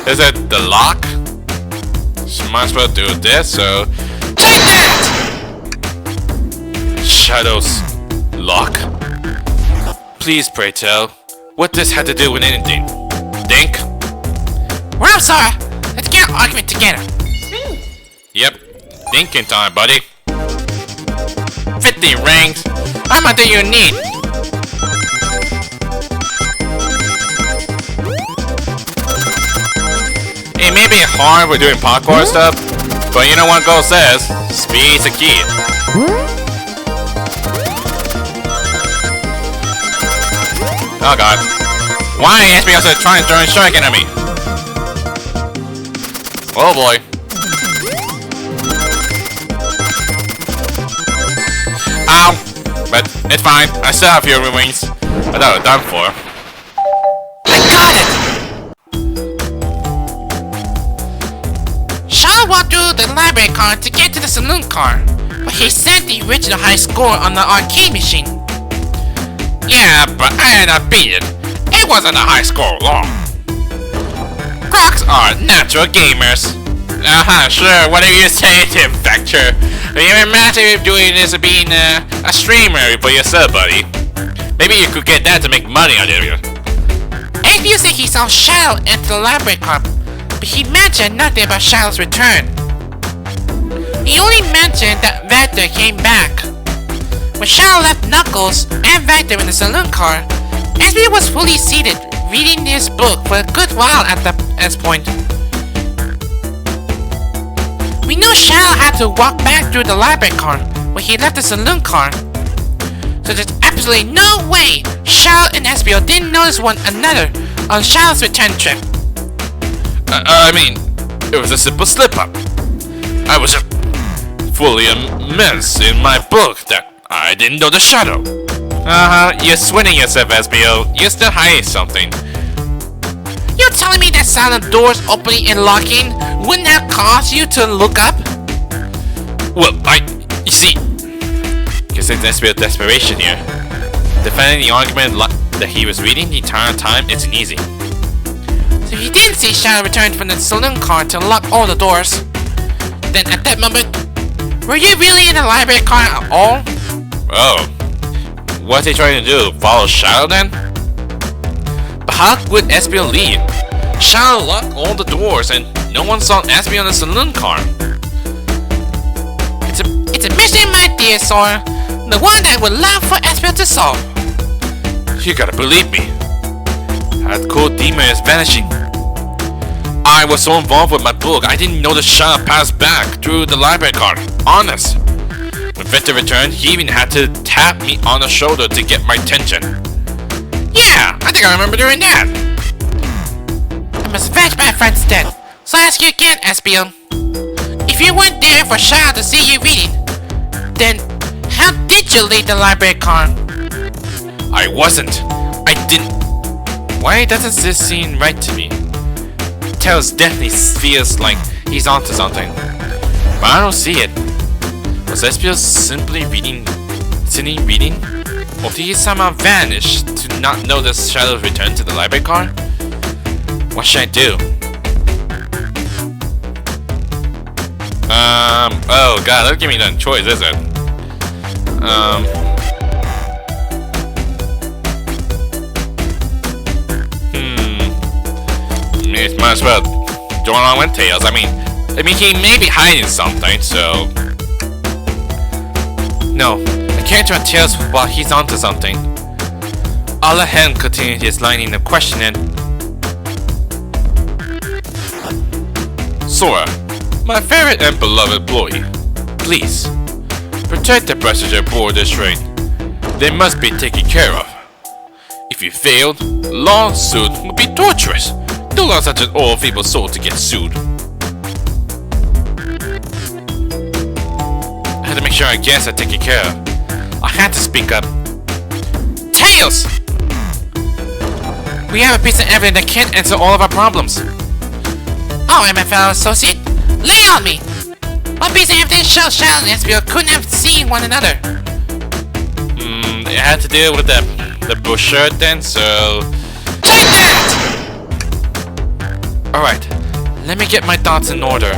Is it the lock? So might as well do this, so... Take that! Shadow's lock? Please, pray tell, what this had to do with anything? Think? Well, Sora, let's get an argument together. Yep, thinking time, buddy. 50 rings? How much do you need? It may be hard with doing parkour stuff, but you know what Go says, speed's the key. Oh god. Why is me also trying to throw a strike at me? Oh boy. Ow! But it's fine. I still have your wings. I thought I was done for. I got it! Shaw walked through the library car to get to the saloon car, but he set the original high score on the arcade machine. Yeah, but I had not beat it. It wasn't a high score long. Crocs are natural gamers. Sure, whatever you say, Tim Vector. You imagine doing this being a streamer for yourself, buddy. Maybe you could get that to make money on it. Espio said he saw Shadow enter the library car, but he mentioned nothing about Shadow's return. He only mentioned that Vector came back. When Shadow left Knuckles and Vector in the saloon car, Espio was fully seated, reading his book for a good while at this point. We know Shadow had to walk back through the library car when he left the saloon car. So there's absolutely no way Charlotte and Espiel didn't notice one another on Charlotte's return trip. I mean, it was a simple slip-up. I was just fully immersed in my book that I didn't know the shadow. You're swinging yourself, Espiel. You're still hiding something. You're telling me that sound of doors opening and locking wouldn't have caused you to look up? Well, you see, because it's Espiel's desperation here. Defending the argument that he was reading the entire time isn't easy. So if you didn't see Shadow return from the saloon car to lock all the doors, then at that moment, were you really in the library car at all? Oh. What's he trying to do? Follow Shadow then? But how would Espiel leave? Shadow locked all the doors and no one saw Espiel in the saloon car. It's a mystery, my dear Sora. The one I would love for Espiel to solve. You gotta believe me. That cool demon is vanishing. I was so involved with my book, I didn't know the Shadow passed back through the library car. Honest. When Victor returned, he even had to tap me on the shoulder to get my attention. Yeah, I think I remember doing that. I must fetch my friend's dead. So I ask you again, Espiel. If you weren't there for Shadow to see you reading, then how did you leave the library car? I wasn't. I didn't. Why doesn't this seem right to me? Tails definitely feels like he's onto something. But I don't see it. Was Espiel simply sitting reading? Or did he somehow vanish to not notice Shadow's return to the library car? What should I do? Oh god, don't give me that choice, is it? It might as well join along with Tails. I mean, he may be hiding something, so... No, I can't join Tails while he's onto something. I'll let him continue his line of questioning. Sora, my favorite and beloved employee, please, protect the passengers aboard this train. They must be taken care of. If you failed, lawsuit would be torturous. Don't allow such an old feeble soul to get sued. I had to make sure our guests are taken care of. I had to speak up. Tails! We have a piece of evidence that can't answer all of our problems. Oh, and my fellow associate, lay on me! What piece of evidence shows Shadow and Espiel couldn't have seen one another? It had to do with the brochure then, so... Take that! Alright, let me get my thoughts in order.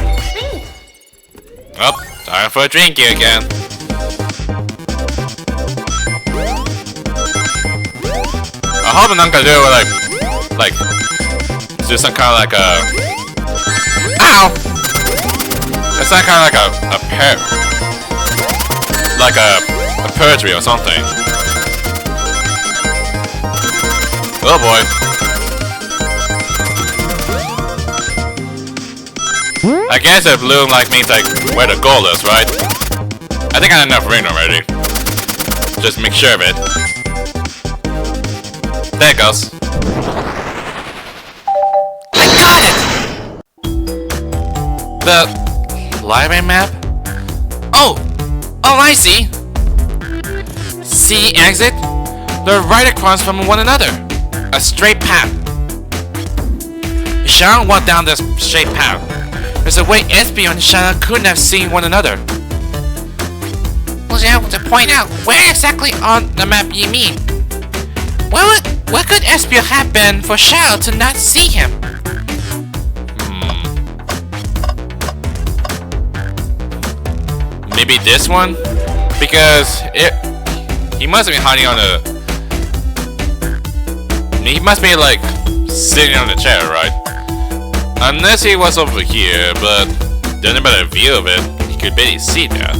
Oh, time for a drink here again. I hope I'm not gonna do like do some kind of like a... Ow! It's not kind of like a perjury or something. Oh boy. I guess if blue like means like where the goal is, right? I think I have enough ring already. Just make sure of it. There it goes. I got it! The library map? Oh, I see. See exit? They're right across from one another. A straight path. Shadow walked down this straight path. There's a way Espiel and Shadow couldn't have seen one another. Was you able to point out where exactly on the map you mean? Where could Espiel have been for Shadow to not see him? Maybe this one? Because he must have been hiding on the... He must be like sitting on the chair, right? Unless he was over here, but there's a better view of it. He could barely see that.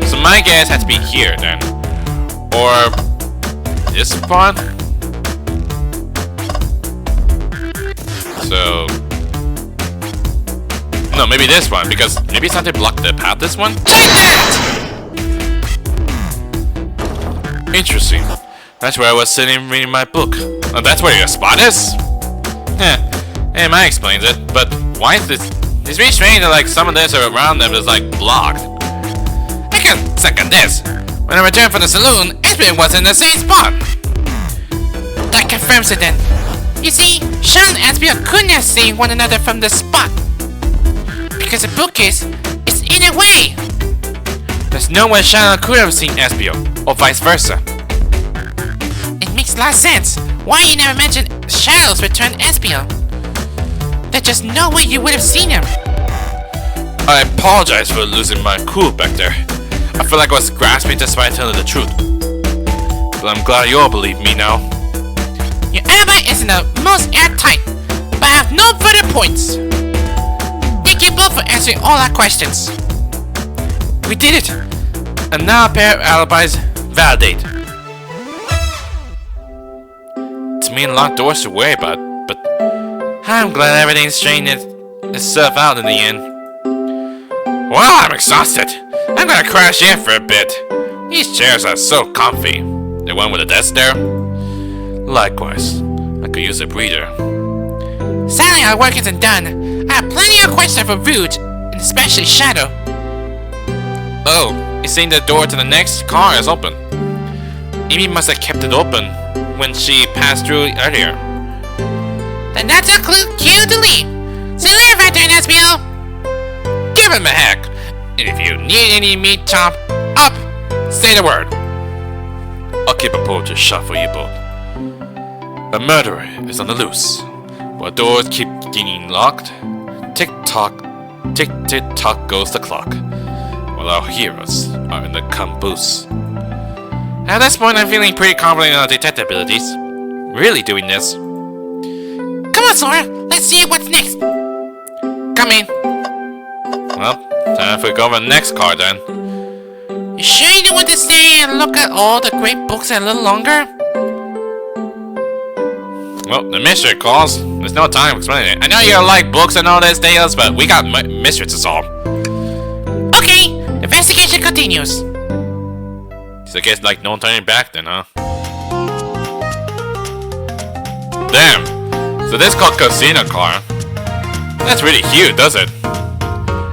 So my guess has to be here then. Or this spot? So... No, maybe this one, because maybe it's not to block the path this one? Take that! Interesting. That's where I was sitting reading my book. Oh, that's where your spot is? Hey, Mike explains it, but why is this? It's really strange that like some of this are around them is like blocked. I can second this. When I returned from the saloon, Esbjorn was in the same spot. That confirms it then. You see, Sean and Esbjorn couldn't have seen one another from the spot. Because the bookcase is in a way. There's no way Shannon could have seen Esbjorn, or vice versa. It makes a lot of sense. Why you never mentioned Shadow's return Esbjorn? There's just no way you would have seen him. I apologize for losing my cool back there. I feel like I was grasping despite telling the truth. But I'm glad you all believe me now. Your alibi isn't the most airtight, but I have no further points. Thank you both for answering all our questions. We did it! And now a pair of alibis validate. It's me and locked doors to worry about, but I'm glad everything straightened itself out in the end. Well, I'm exhausted. I'm gonna crash in for a bit. These chairs are so comfy. The one with a desk there? Likewise. I could use a breather. Sadly, our work isn't done. I have plenty of questions for Rouge, and especially Shadow. Oh, it seems the door to the next car is open. Amy must have kept it open when she passed through earlier. Then that's a cue to leave. See you later, Veteran SBO. Give him a heck. And if you need any meat chop up, say the word. I'll keep a poultry shop for you both. A murderer is on the loose. While doors keep getting locked, tick-tock goes the clock. While our heroes are in the caboose. At this point, I'm feeling pretty confident in our detective abilities. Really doing this. Come on, Sora. Let's see what's next. Come in. Well, time for go over the next car then. You sure you don't want to stay and look at all the great books a little longer? Well, the mystery calls. There's no time explaining it. I know you like books and all this, Dales, but we got mysteries to solve. Okay, investigation continues. So I guess like no turning back then, huh? Damn. So this called Casino Car. That's really huge, does it?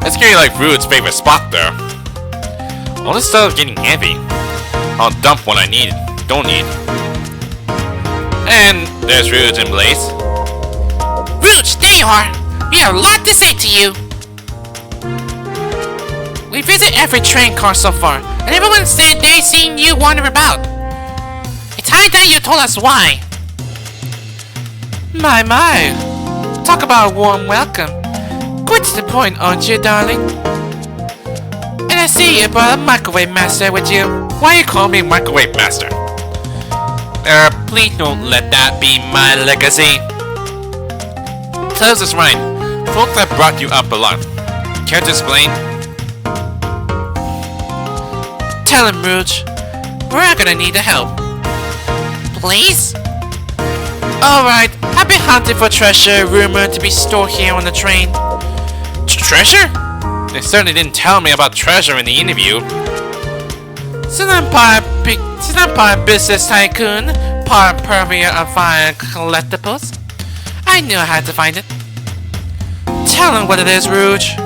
That's getting like Rude's favorite spot there. All this stuff is getting heavy. I'll dump what I don't need. And there's Rude and Blaze. Rouge, there you are. We have a lot to say to you. We visit every train car so far, and everyone said they seen you wander about. It's high time you told us why. My. Talk about a warm welcome. Quite to the point, aren't you, darling? And I see you brought a microwave master with you. Why you call me Microwave Master? Please don't let that be my legacy. Tell us right. Folks have brought you up a lot. Care to explain? Tell him, Rouge. We're gonna need the help. Please? Alright, I've been hunting for treasure rumored to be stored here on the train. Treasure? They certainly didn't tell me about treasure in the interview. Sun Empire business tycoon, part purveyor of fine collectibles. I knew I had to find it. Tell him what it is, Rouge.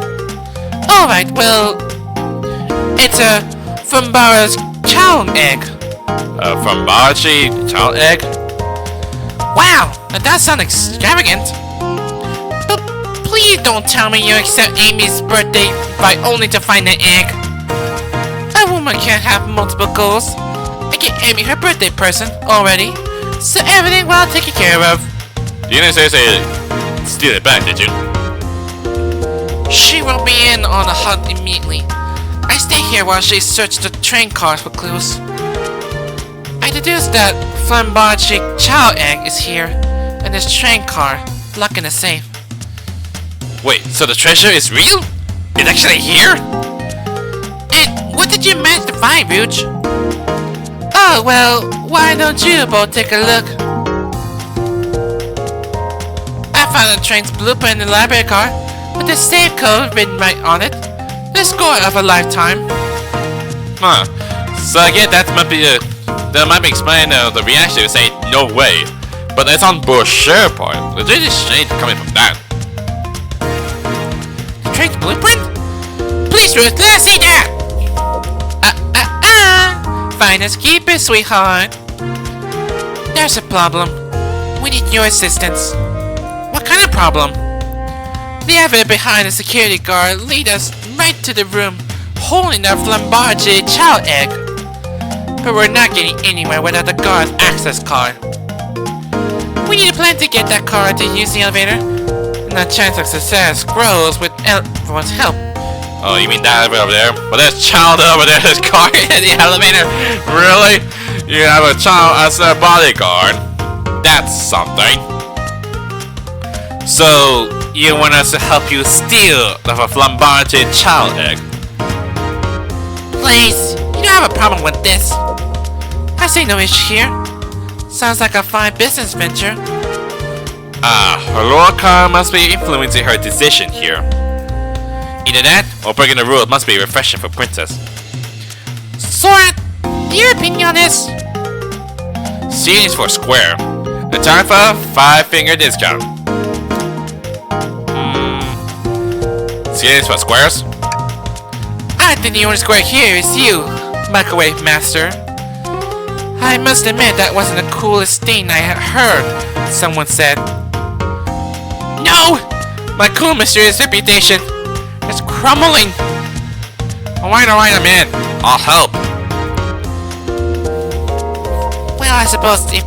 Alright, well, it's a Fumbara's cow egg. Fumbara's child egg? Wow, that does sound extravagant. But please don't tell me you accept Amy's birthday invite only to find an egg. A woman can't have multiple goals. I get Amy her birthday present already, so everything well taken care of. You didn't say steal it back, did you? She wrote me in on the hunt immediately. I stay here while she searched the train cars for clues. I deduced that Flambachi Chow Egg is here, and this train car locked in a safe. Wait, so the treasure is real? It's actually here? And what did you manage to find, Rouge? Oh, well, why don't you both take a look? I found the train's blueprint in the library car, with the safe code written right on it. The score of a lifetime. Huh. So I guess that must be Then might be explain the reaction to say no way. But it's on brochure part. It's really strange coming from that. Trade's blueprint? Please, Ruth, let us see that! Finest keep it, sweetheart. There's a problem. We need your assistance. What kind of problem? The evidence behind the security guard lead us right to the room holding the flamboyant child egg. But we're not getting anywhere without the guard's access card. We need a plan to get that card to use the elevator, and the chance of success grows with everyone's help. Oh, you mean that over there? But there's child over there, there's card in the elevator? Really? You have a child as a bodyguard? That's something. So, you want us to help you steal the flamboyant child egg? Please, you don't have a problem with this. I see no issue here. Sounds like a fine business venture. Her lower car must be influencing her decision here. Either that, or breaking the rule must be refreshing for Princess. Sora, your opinion on this? C is for square. The time for a 5-finger discount. C is for squares. I think the only square here is you, Microwave Master. I must admit that wasn't the coolest thing I had heard, someone said. No! My cool mysterious reputation is crumbling. Alright, I'm in. I'll help. Well, I suppose if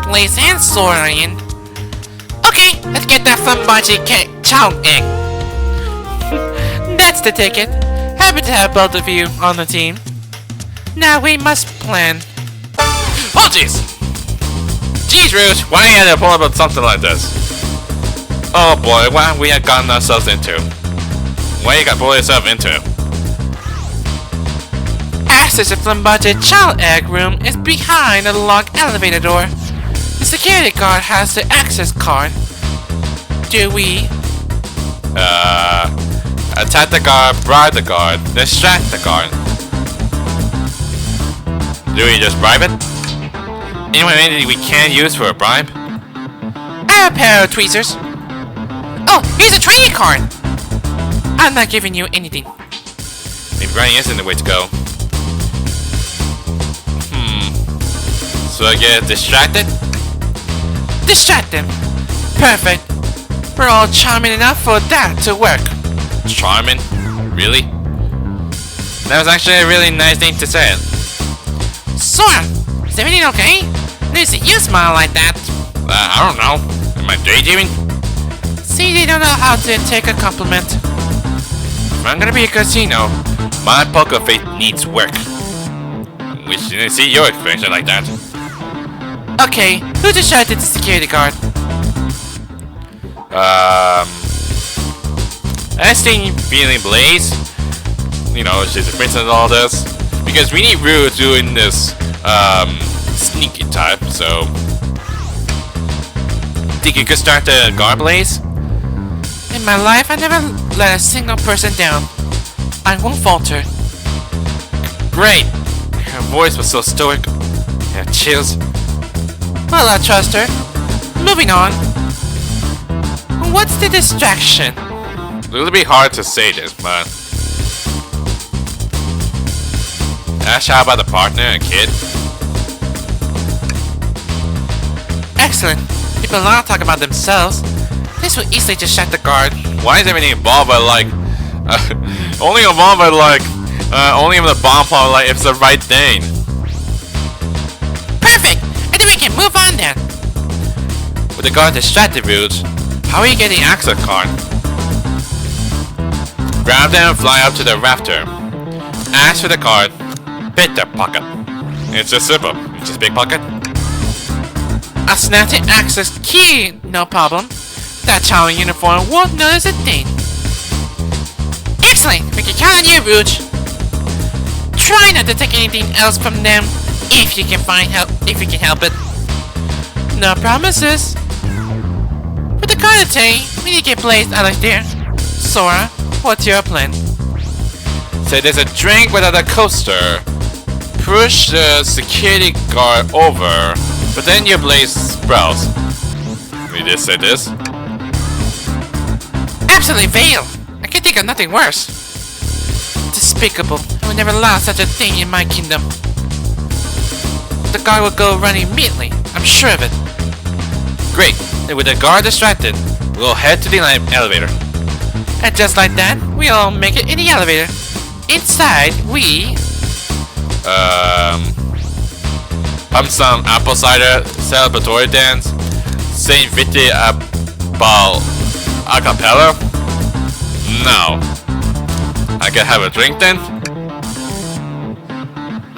Blaze and Sora are in. Okay, let's get that flamboyant child egg. That's the ticket. Happy to have both of you on the team. Now we must plan. Oh jeez! Jeez, Rouge, why you had to pull up something like this? Oh boy, what we had gotten ourselves into? What you got pulled yourself into? Access to the flamboyant child egg room is behind the locked elevator door. The security guard has the access card. Do we? Attack the guard, bribe the guard, distract the guard. Do we just bribe it? Anything we can use for a bribe? I have a pair of tweezers. Oh, here's a trading card. I'm not giving you anything. Maybe running isn't the way to go. So I get distracted? Distract them. Perfect. We're all charming enough for that to work. Charming? Really? That was actually a really nice thing to say. Sora, is everything okay? Nice that you smile like that. I don't know. Am I daydreaming? See, they don't know how to take a compliment. If I'm gonna be a casino, my poker face needs work. Wish you didn't see your experience like that. Okay, who distracted the security guard? I think feeling Blaze. You know, she's a princess and all this. Because we need Rue doing this sneaky type, so think you could start the guard Blaze? In my life, I never let a single person down. I won't falter. Great! Her voice was so stoic. I had chills. Well, I trust her. Moving on. What's the distraction? It'll be hard to say this, but Ash, how about the partner and kid? Excellent. People are not talking about themselves. This will easily distract the guard. Why is everything involved by like only involved by like only in the bomb part like if it's the right thing? Perfect! I think we can move on then. With the guard distracted routes, how are you getting access card? Grab them and fly up to the rafter. Ask for the card. Pick their pocket. It's just simple. It's just big pocket. I'll snap the access key, no problem. That child in uniform won't notice a thing. Excellent! We can count on you, Rouge. Try not to take anything else from them if you can help it. No promises. With the card today, we need to get Blaze out of there. Sora, what's your plan? Say there's a drink without a coaster. push the security guard over, but then your blade sprouts. We just said this. Absolutely vile! I can think of nothing worse. Despicable. I would never allow such a thing in my kingdom. The guard will go running immediately. I'm sure of it. Great. And with the guard distracted, we'll head to the elevator. And just like that, we all make it in the elevator. Inside, we... pump some apple cider, celebratory dance, Saint Vite about a cappella? No. I can have a drink then?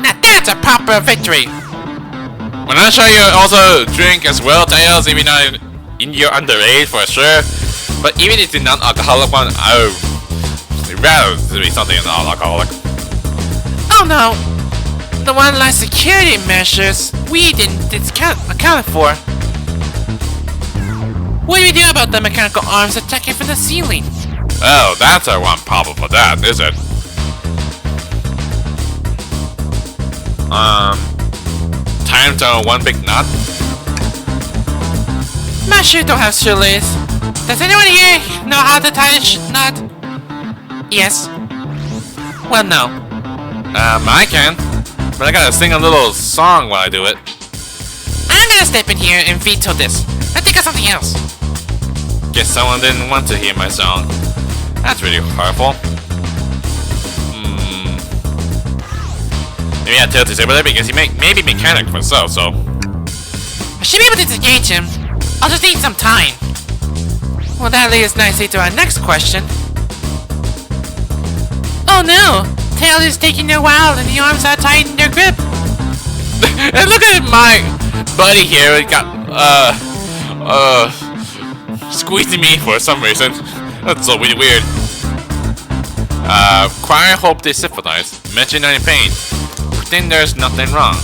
Now that's a proper victory! When I show you also drink as well, Tails, even though you're underage for sure. But even if it's non-alcoholic one, I would rather to be something non-alcoholic. Oh no! The one like security measures we didn't account for. What do you do about the mechanical arms attacking from the ceiling? Oh, that's our one problem for that, is it? Time to one big nut? My shoe don't have shoelace. Does anyone here know how to tie a knot? Yes. Well, no. I can. But I gotta sing a little song while I do it. I'm gonna step in here and veto this. Let's think of something else. Guess someone didn't want to hear my song. That's really hurtful. Maybe I tell disable it because he may be mechanic himself, so. I should be able to disengage him. I'll just need some time. Well, that leads us nicely to our next question. Oh no! Tail is taking a while and the arms are tightening their grip. And look at my buddy here. It got squeezing me for some reason. That's so really weird. Cry, hope they sympathize. Mention any pain. Pretend there's nothing wrong.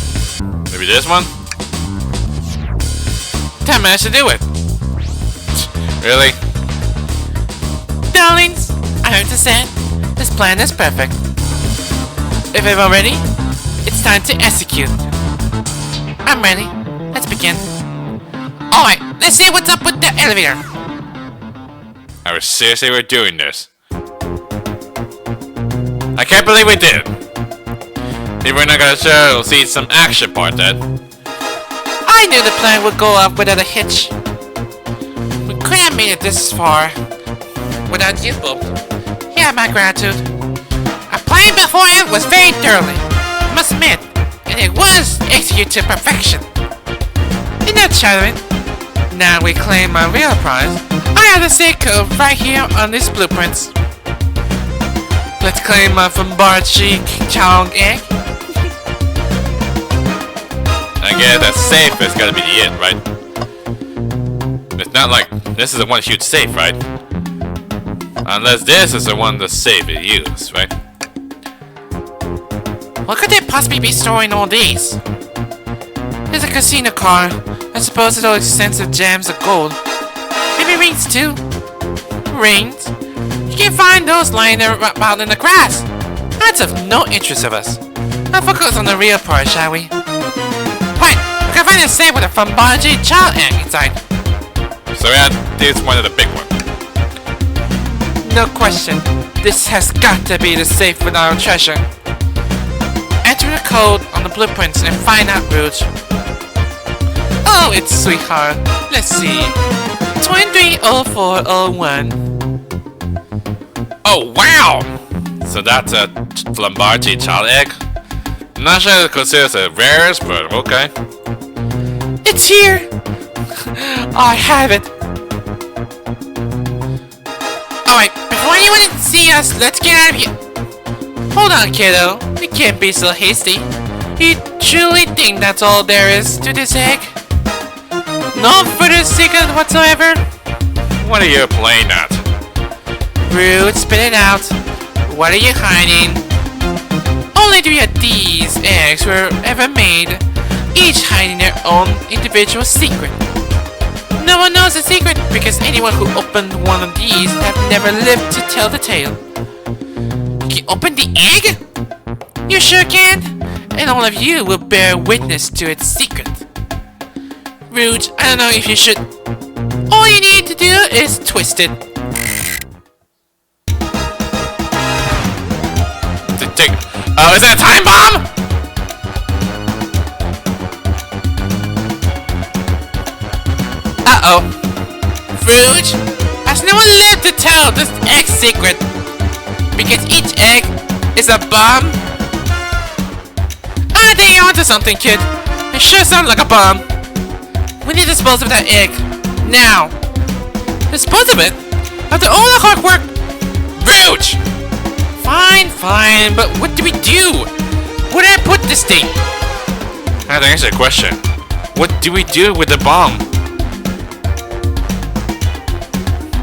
Maybe this one? Time managed to do it. Really? Darlings, I heard to say, this plan is perfect. If everyone ready, it's time to execute. I'm ready. Let's begin. Alright, let's see what's up with the elevator. Are we seriously we're doing this? I can't believe we did. If we're not gonna show, we'll see some action part then. I knew the plan would go off without a hitch. We couldn't have made it this far without you both. You have my gratitude. Our plan beforehand was very thoroughly, I must admit, and it was executed to perfection. Enough chattering. Now we claim my real prize. I have the safe code right here on these blueprints. Let's claim my Fumbarchi child egg. I guess that safe is gotta be the end, right? It's not like this is the one huge safe, right? Unless this is the one the safe is used, right? What could they possibly be storing all these? There's a casino car. I suppose it'll extensive gems of gold. Maybe rings too. Rings? You can find those lying about in the grass. That's of no interest of us. Now focus on the real part, shall we? Right, we can find a safe with a Fumbarchi child egg inside. So yeah, this is one of the big ones. No question. This has got to be the safe with our treasure. Enter the code on the blueprints and find out route. Oh, it's sweetheart. Let's see. 230401. Oh wow! So that's a Fumbarchi child egg. I'm not sure it considers the rarest, but okay. It's here! I have it. Alright, before anyone can see us, let's get out of here. Hold on, kiddo. We can't be so hasty. You truly think that's all there is to this egg? No further secret whatsoever? What are you playing at? Rude, spit it out. What are you hiding? Only 3 of these eggs were ever made, each hiding their own individual secret. No one knows the secret because anyone who opened one of these have never lived to tell the tale. You can open the egg? You sure can? and all of you will bear witness to its secret. Rouge, I don't know if you should... All you need to do is twist it. Is that a time bomb? Uh-oh. Rouge, has no one lived to tell this egg secret? Because each egg is a bomb? I think you're onto something, kid. It sure sounds like a bomb. We need to dispose of that egg. Now. Dispose of it? After all the hard work? Rouge! Fine, but what do we do? Where do I put this thing? I have to answer the question. What do we do with the bomb?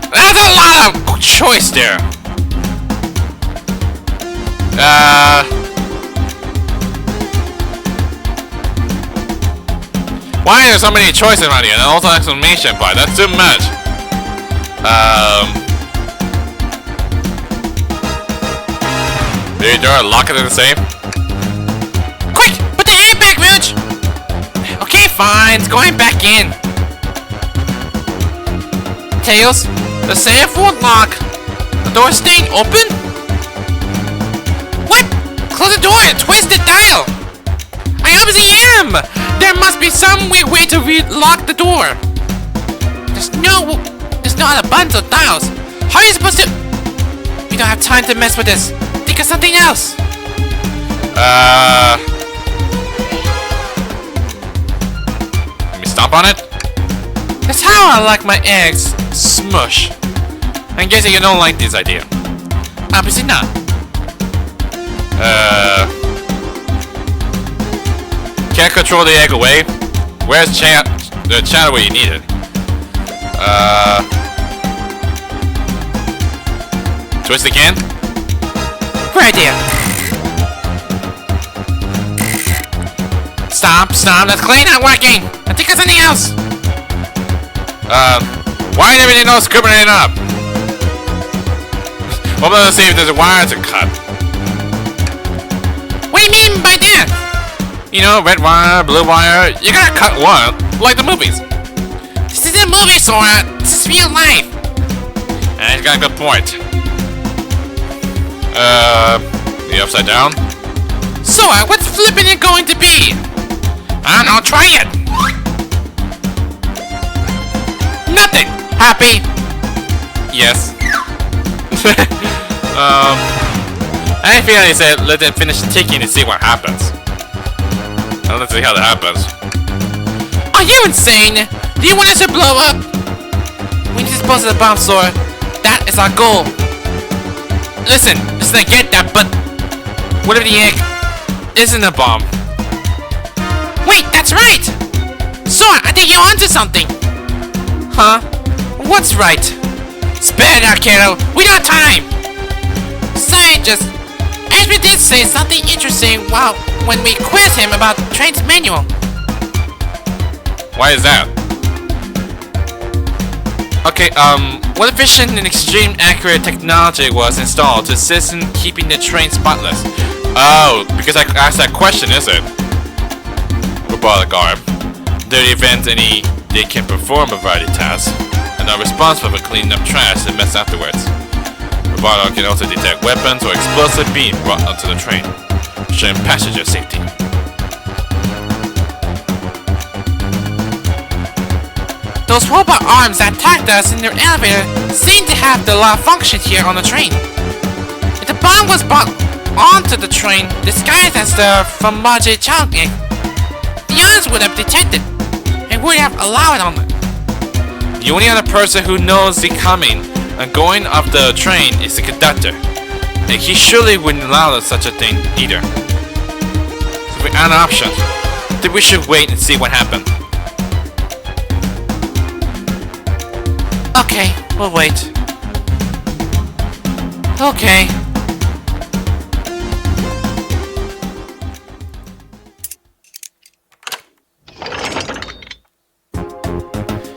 That's a lot of choice there. Why are there so many choices around here? And also exclamation point. That's too much. Maybe throw a locket in the safe? Quick! Put the egg back, Rouge! Okay, fine. It's going back in. Tails, the safe won't lock. The door's staying open? What? Close the door and twist the dial! I obviously am! There must be some weird way to lock the door. There's no other buttons or dials. How are you supposed to... We don't have time to mess with this. Think of something else. Let me stomp on it? That's how I like my eggs. Smush. I'm guessing you don't like this idea. Obviously not. Can't control the egg away. Where's the channel where you need it? Twist again? Great idea. Stop, that's clearly not working. I think of something else. Why is everything all scribbling up? Well, let's see if there's a wire to cut. What do you mean by that? You know, red wire, blue wire. You gotta cut one, like the movies. This isn't a movie, Sora. This is real life. And he's got a good point. The upside down? Sora, what's flipping it going to be? I don't know, try it! Nothing. Happy? Yes. I feel like he said let them finish ticking and see what happens. Let's see how that happens. Are you insane? Do you want us to blow up? We need to dispose of the bomb, Sora. That is our goal. Listen, I get that, but what if the egg isn't a bomb? Wait, that's right! Sora, I think you're onto something. Huh? What's right? Spit it out, kiddo. We don't have time. Scientist, Ashby did say something interesting when we quizzed him about the train's manual. Why is that? Okay, what efficient and extreme accurate technology was installed to assist in keeping the train spotless? Oh, because I asked that question, is it? Robotic arm. Dirty events they can perform a variety of tasks and are responsible for cleaning up trash and mess afterwards. Robotic can also detect weapons or explosive being brought onto the train, ensuring passenger safety. Those robot arms that attacked us in their elevator seem to have the law function here on the train. If the bomb was brought onto the train disguised as the Famaji child egg, the others would have detected and would have allowed it on it. The only other person who knows the coming and going of the train is the conductor, and he surely wouldn't allow such a thing either. So we have an option. Then we should wait and see what happens. Okay, we'll wait. Okay.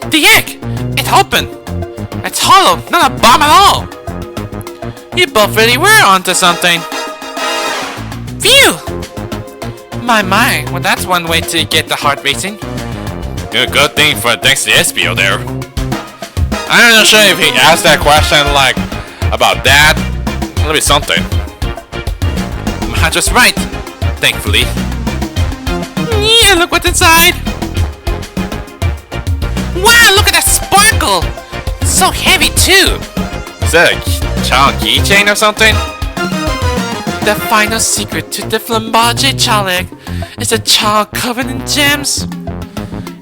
The egg! It's open! It's hollow, not a bomb at all! You both really were onto something. Phew! My. Well, that's one way to get the heart racing. Good thing for thanks to SBO there. I'm not sure if he asked that question like about that. It'll be something. I'm just right, Thankfully. Yeah, look what's inside. Wow, look at that sparkle. It's so heavy too. Is that a child keychain or something? The final secret to the Flambaje Chaleg is a child covered in gems.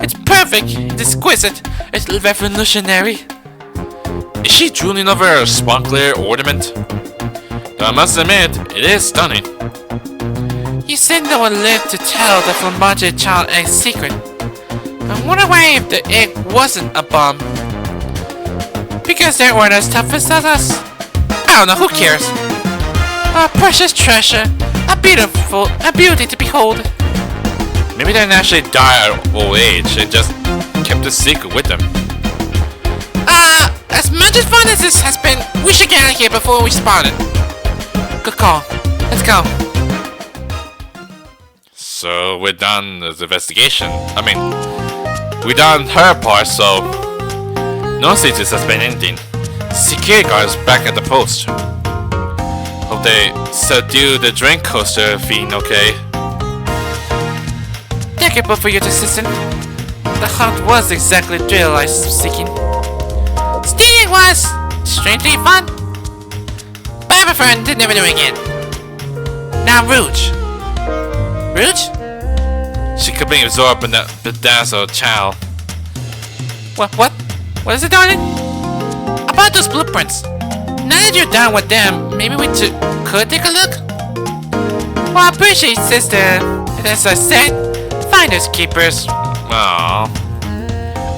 It's perfect, it's exquisite, it's revolutionary. Is she drooling over a sparkler ornament? Though I must admit, it is stunning. You said no one lived to tell the Flambaje Child Egg secret. I wonder why if the egg wasn't a bomb. Because they weren't as tough as us. I don't know, who cares? A precious treasure, a beauty to behold. Maybe they didn't actually die at old age and just kept the secret with them. As much as fun as this has been, we should get out of here before we spawn it. Good call. Let's go. So we're done the investigation. I mean, we done her part, so no need to suspend anything. Security guards back at the post. Hope they subdue the drink coaster fiend, okay? Thank you both for your assistance. The hunt was exactly the thrill I was seeking. Stealing was strangely fun, but I prefer to never do it again. Now Rouge. Rouge? She could be absorbed in that bedazzled child. What? What is it, darling? About those blueprints. Now that you're done with them, maybe we could take a look? Well, I appreciate sister. And as I said, finders keepers. Aww.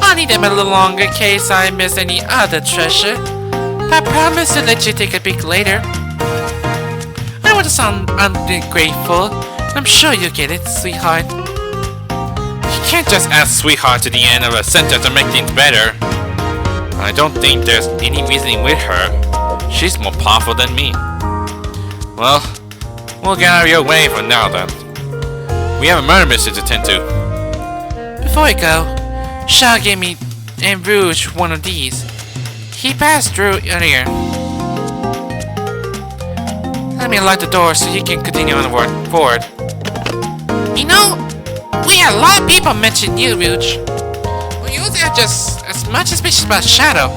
I'll need them a little longer in case I miss any other treasure. But I promise to let you take a peek later. I don't want to sound ungrateful. I'm sure you'll get it, sweetheart. You can't just add sweetheart to the end of a sentence to make things better. I don't think there's any reasoning with her. She's more powerful than me. Well, we'll get out of your way for now then. We have a murder mystery to attend to. Before I go, Shaw gave me and Rouge one of these. He passed through earlier. Let me unlock the door so you can continue on forward. You know, we had a lot of people mention you, Rouge. Well, you have just as much suspicion about Shadow.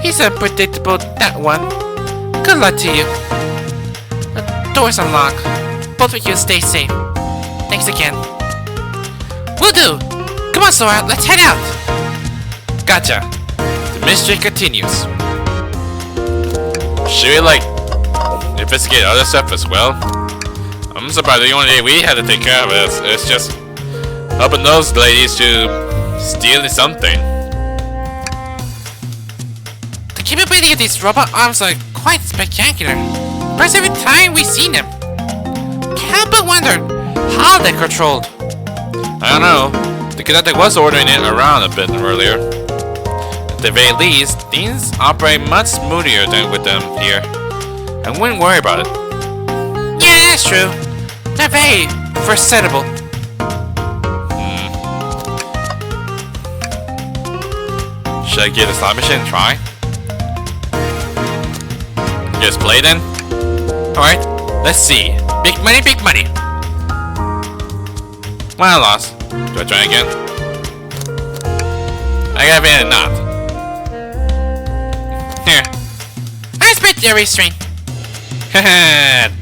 He's unpredictable, that one. Good luck to you. The door's unlocked. Both of you stay safe. Thanks again. Will do! Come on, Sora, let's head out! Gotcha. The mystery continues. Should we, investigate other stuff as well? I'm surprised the only thing we had to take care of is just helping those ladies to steal something. The capability of these robot arms are quite spectacular. Plus every time we've seen them. Can't but wonder how they're controlled. I don't know. The cadet was ordering it around a bit earlier. At the very least, things operate much smoother than with them here. I wouldn't worry about it. Yeah, that's true. They're very versatile. Should I give the slot machine a try? Just play then? Alright, let's see. Big money, big money! Well, I lost. Do I try again? I gotta be in a knot. Here. I spit their restraint.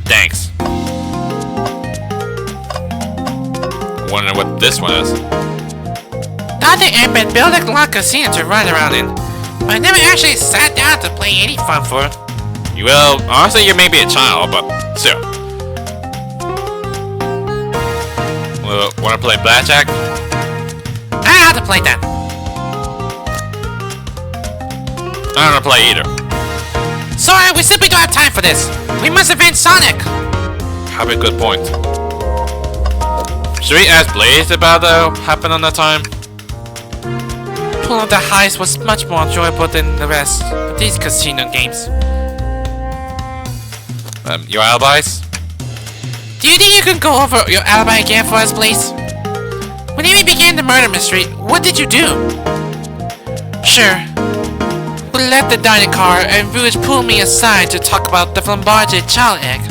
Thanks. Wonder what this one is. Thought the airbed built a lot of casino to run around in, but I never actually sat down to play any fun for it. You will. Honestly, you may be a child, but still. Wanna play blackjack? I don't know how to play that. I don't wanna play either. Sorry, we simply don't have time for this. We must avenge Sonic. Have a good point. Should we ask Blaze about what happened on that time? Pulling the heist was much more enjoyable than the rest of these casino games. Your alibis? Do you think you can go over your alibi again for us, please? When Amy began the murder mystery, what did you do? Sure. We left the dining car and Rouge pulled me aside to talk about the Flambarge child egg.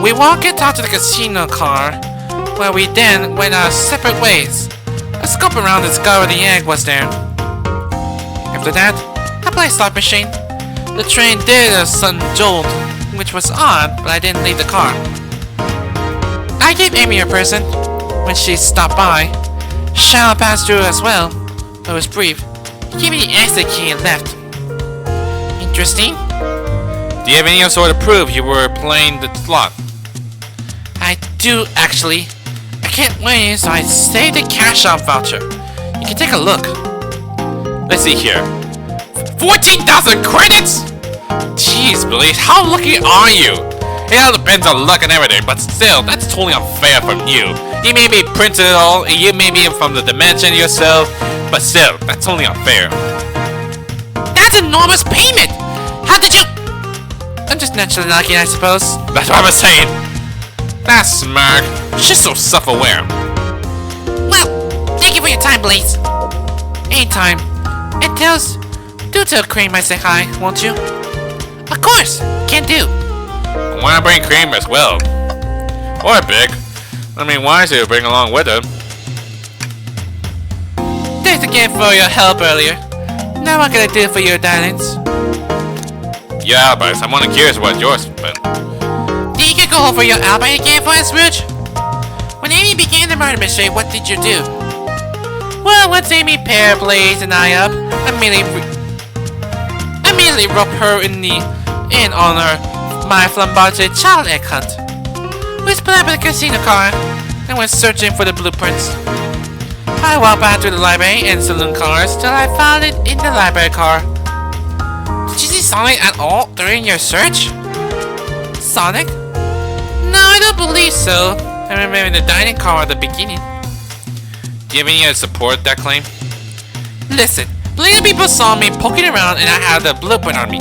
We walked and talked to the casino car, where we then went our separate ways. A scope around to discover the egg was there. After that, I played slot machine. The train did a sudden jolt, which was odd, but I didn't leave the car. I gave Amy a present when she stopped by. Shadow passed through as well, but it was brief. He gave me the exit key and left. Interesting. Do you have any sort of proof you were playing the slot? I do actually. I can't win, so I saved the cash out voucher. You can take a look. Let's see here. 14,000 credits? Jeez, Billy, how lucky are you? It all depends on luck and everything, but still, that's totally unfair from you. You may be printed it all, you may be from the dimension yourself, but still, that's totally unfair. That's enormous payment! How did you... I'm just naturally lucky, I suppose. That's what I was saying. That smirk, she's so self-aware. Well, thank you for your time, Blaze. Anytime. And Tails, do tell Cream I say hi, won't you? Of course, can do. I want to bring Cream as well. Or Big. I mean, why is he bring along with him? Thanks again for your help earlier. Now what can I do for your darlings? Yeah, but I'm only curious what yours been. Did you go over your alibi again for us, Rouge? When Amy began the murder mystery, what did you do? Well, once Amy paired Blaze and I up, I immediately roped her in on my Flambarge child egg hunt. We split up in the casino car and went searching for the blueprints. I walked back through the library and saloon cars till I found it in the library car. Did you see Sonic at all during your search? Sonic? No, I don't believe so. I remember in the dining car at the beginning. Do you have any support that claim? Listen, plenty of people saw me poking around and I had the blueprint on me.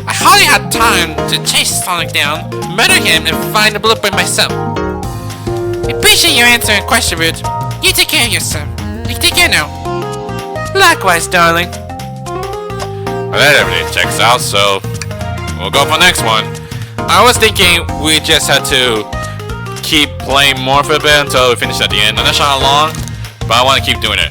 I hardly had time to chase Sonic down, murder him, and find the blueprint myself. I appreciate your answer and question, Rouge. You take care of yourself. You take care now. Likewise, darling. Well, that everything checks out, so we'll go for the next one. I was thinking we just had to keep playing more for a bit until we finish at the end. I'm not sure how long, but I want to keep doing it.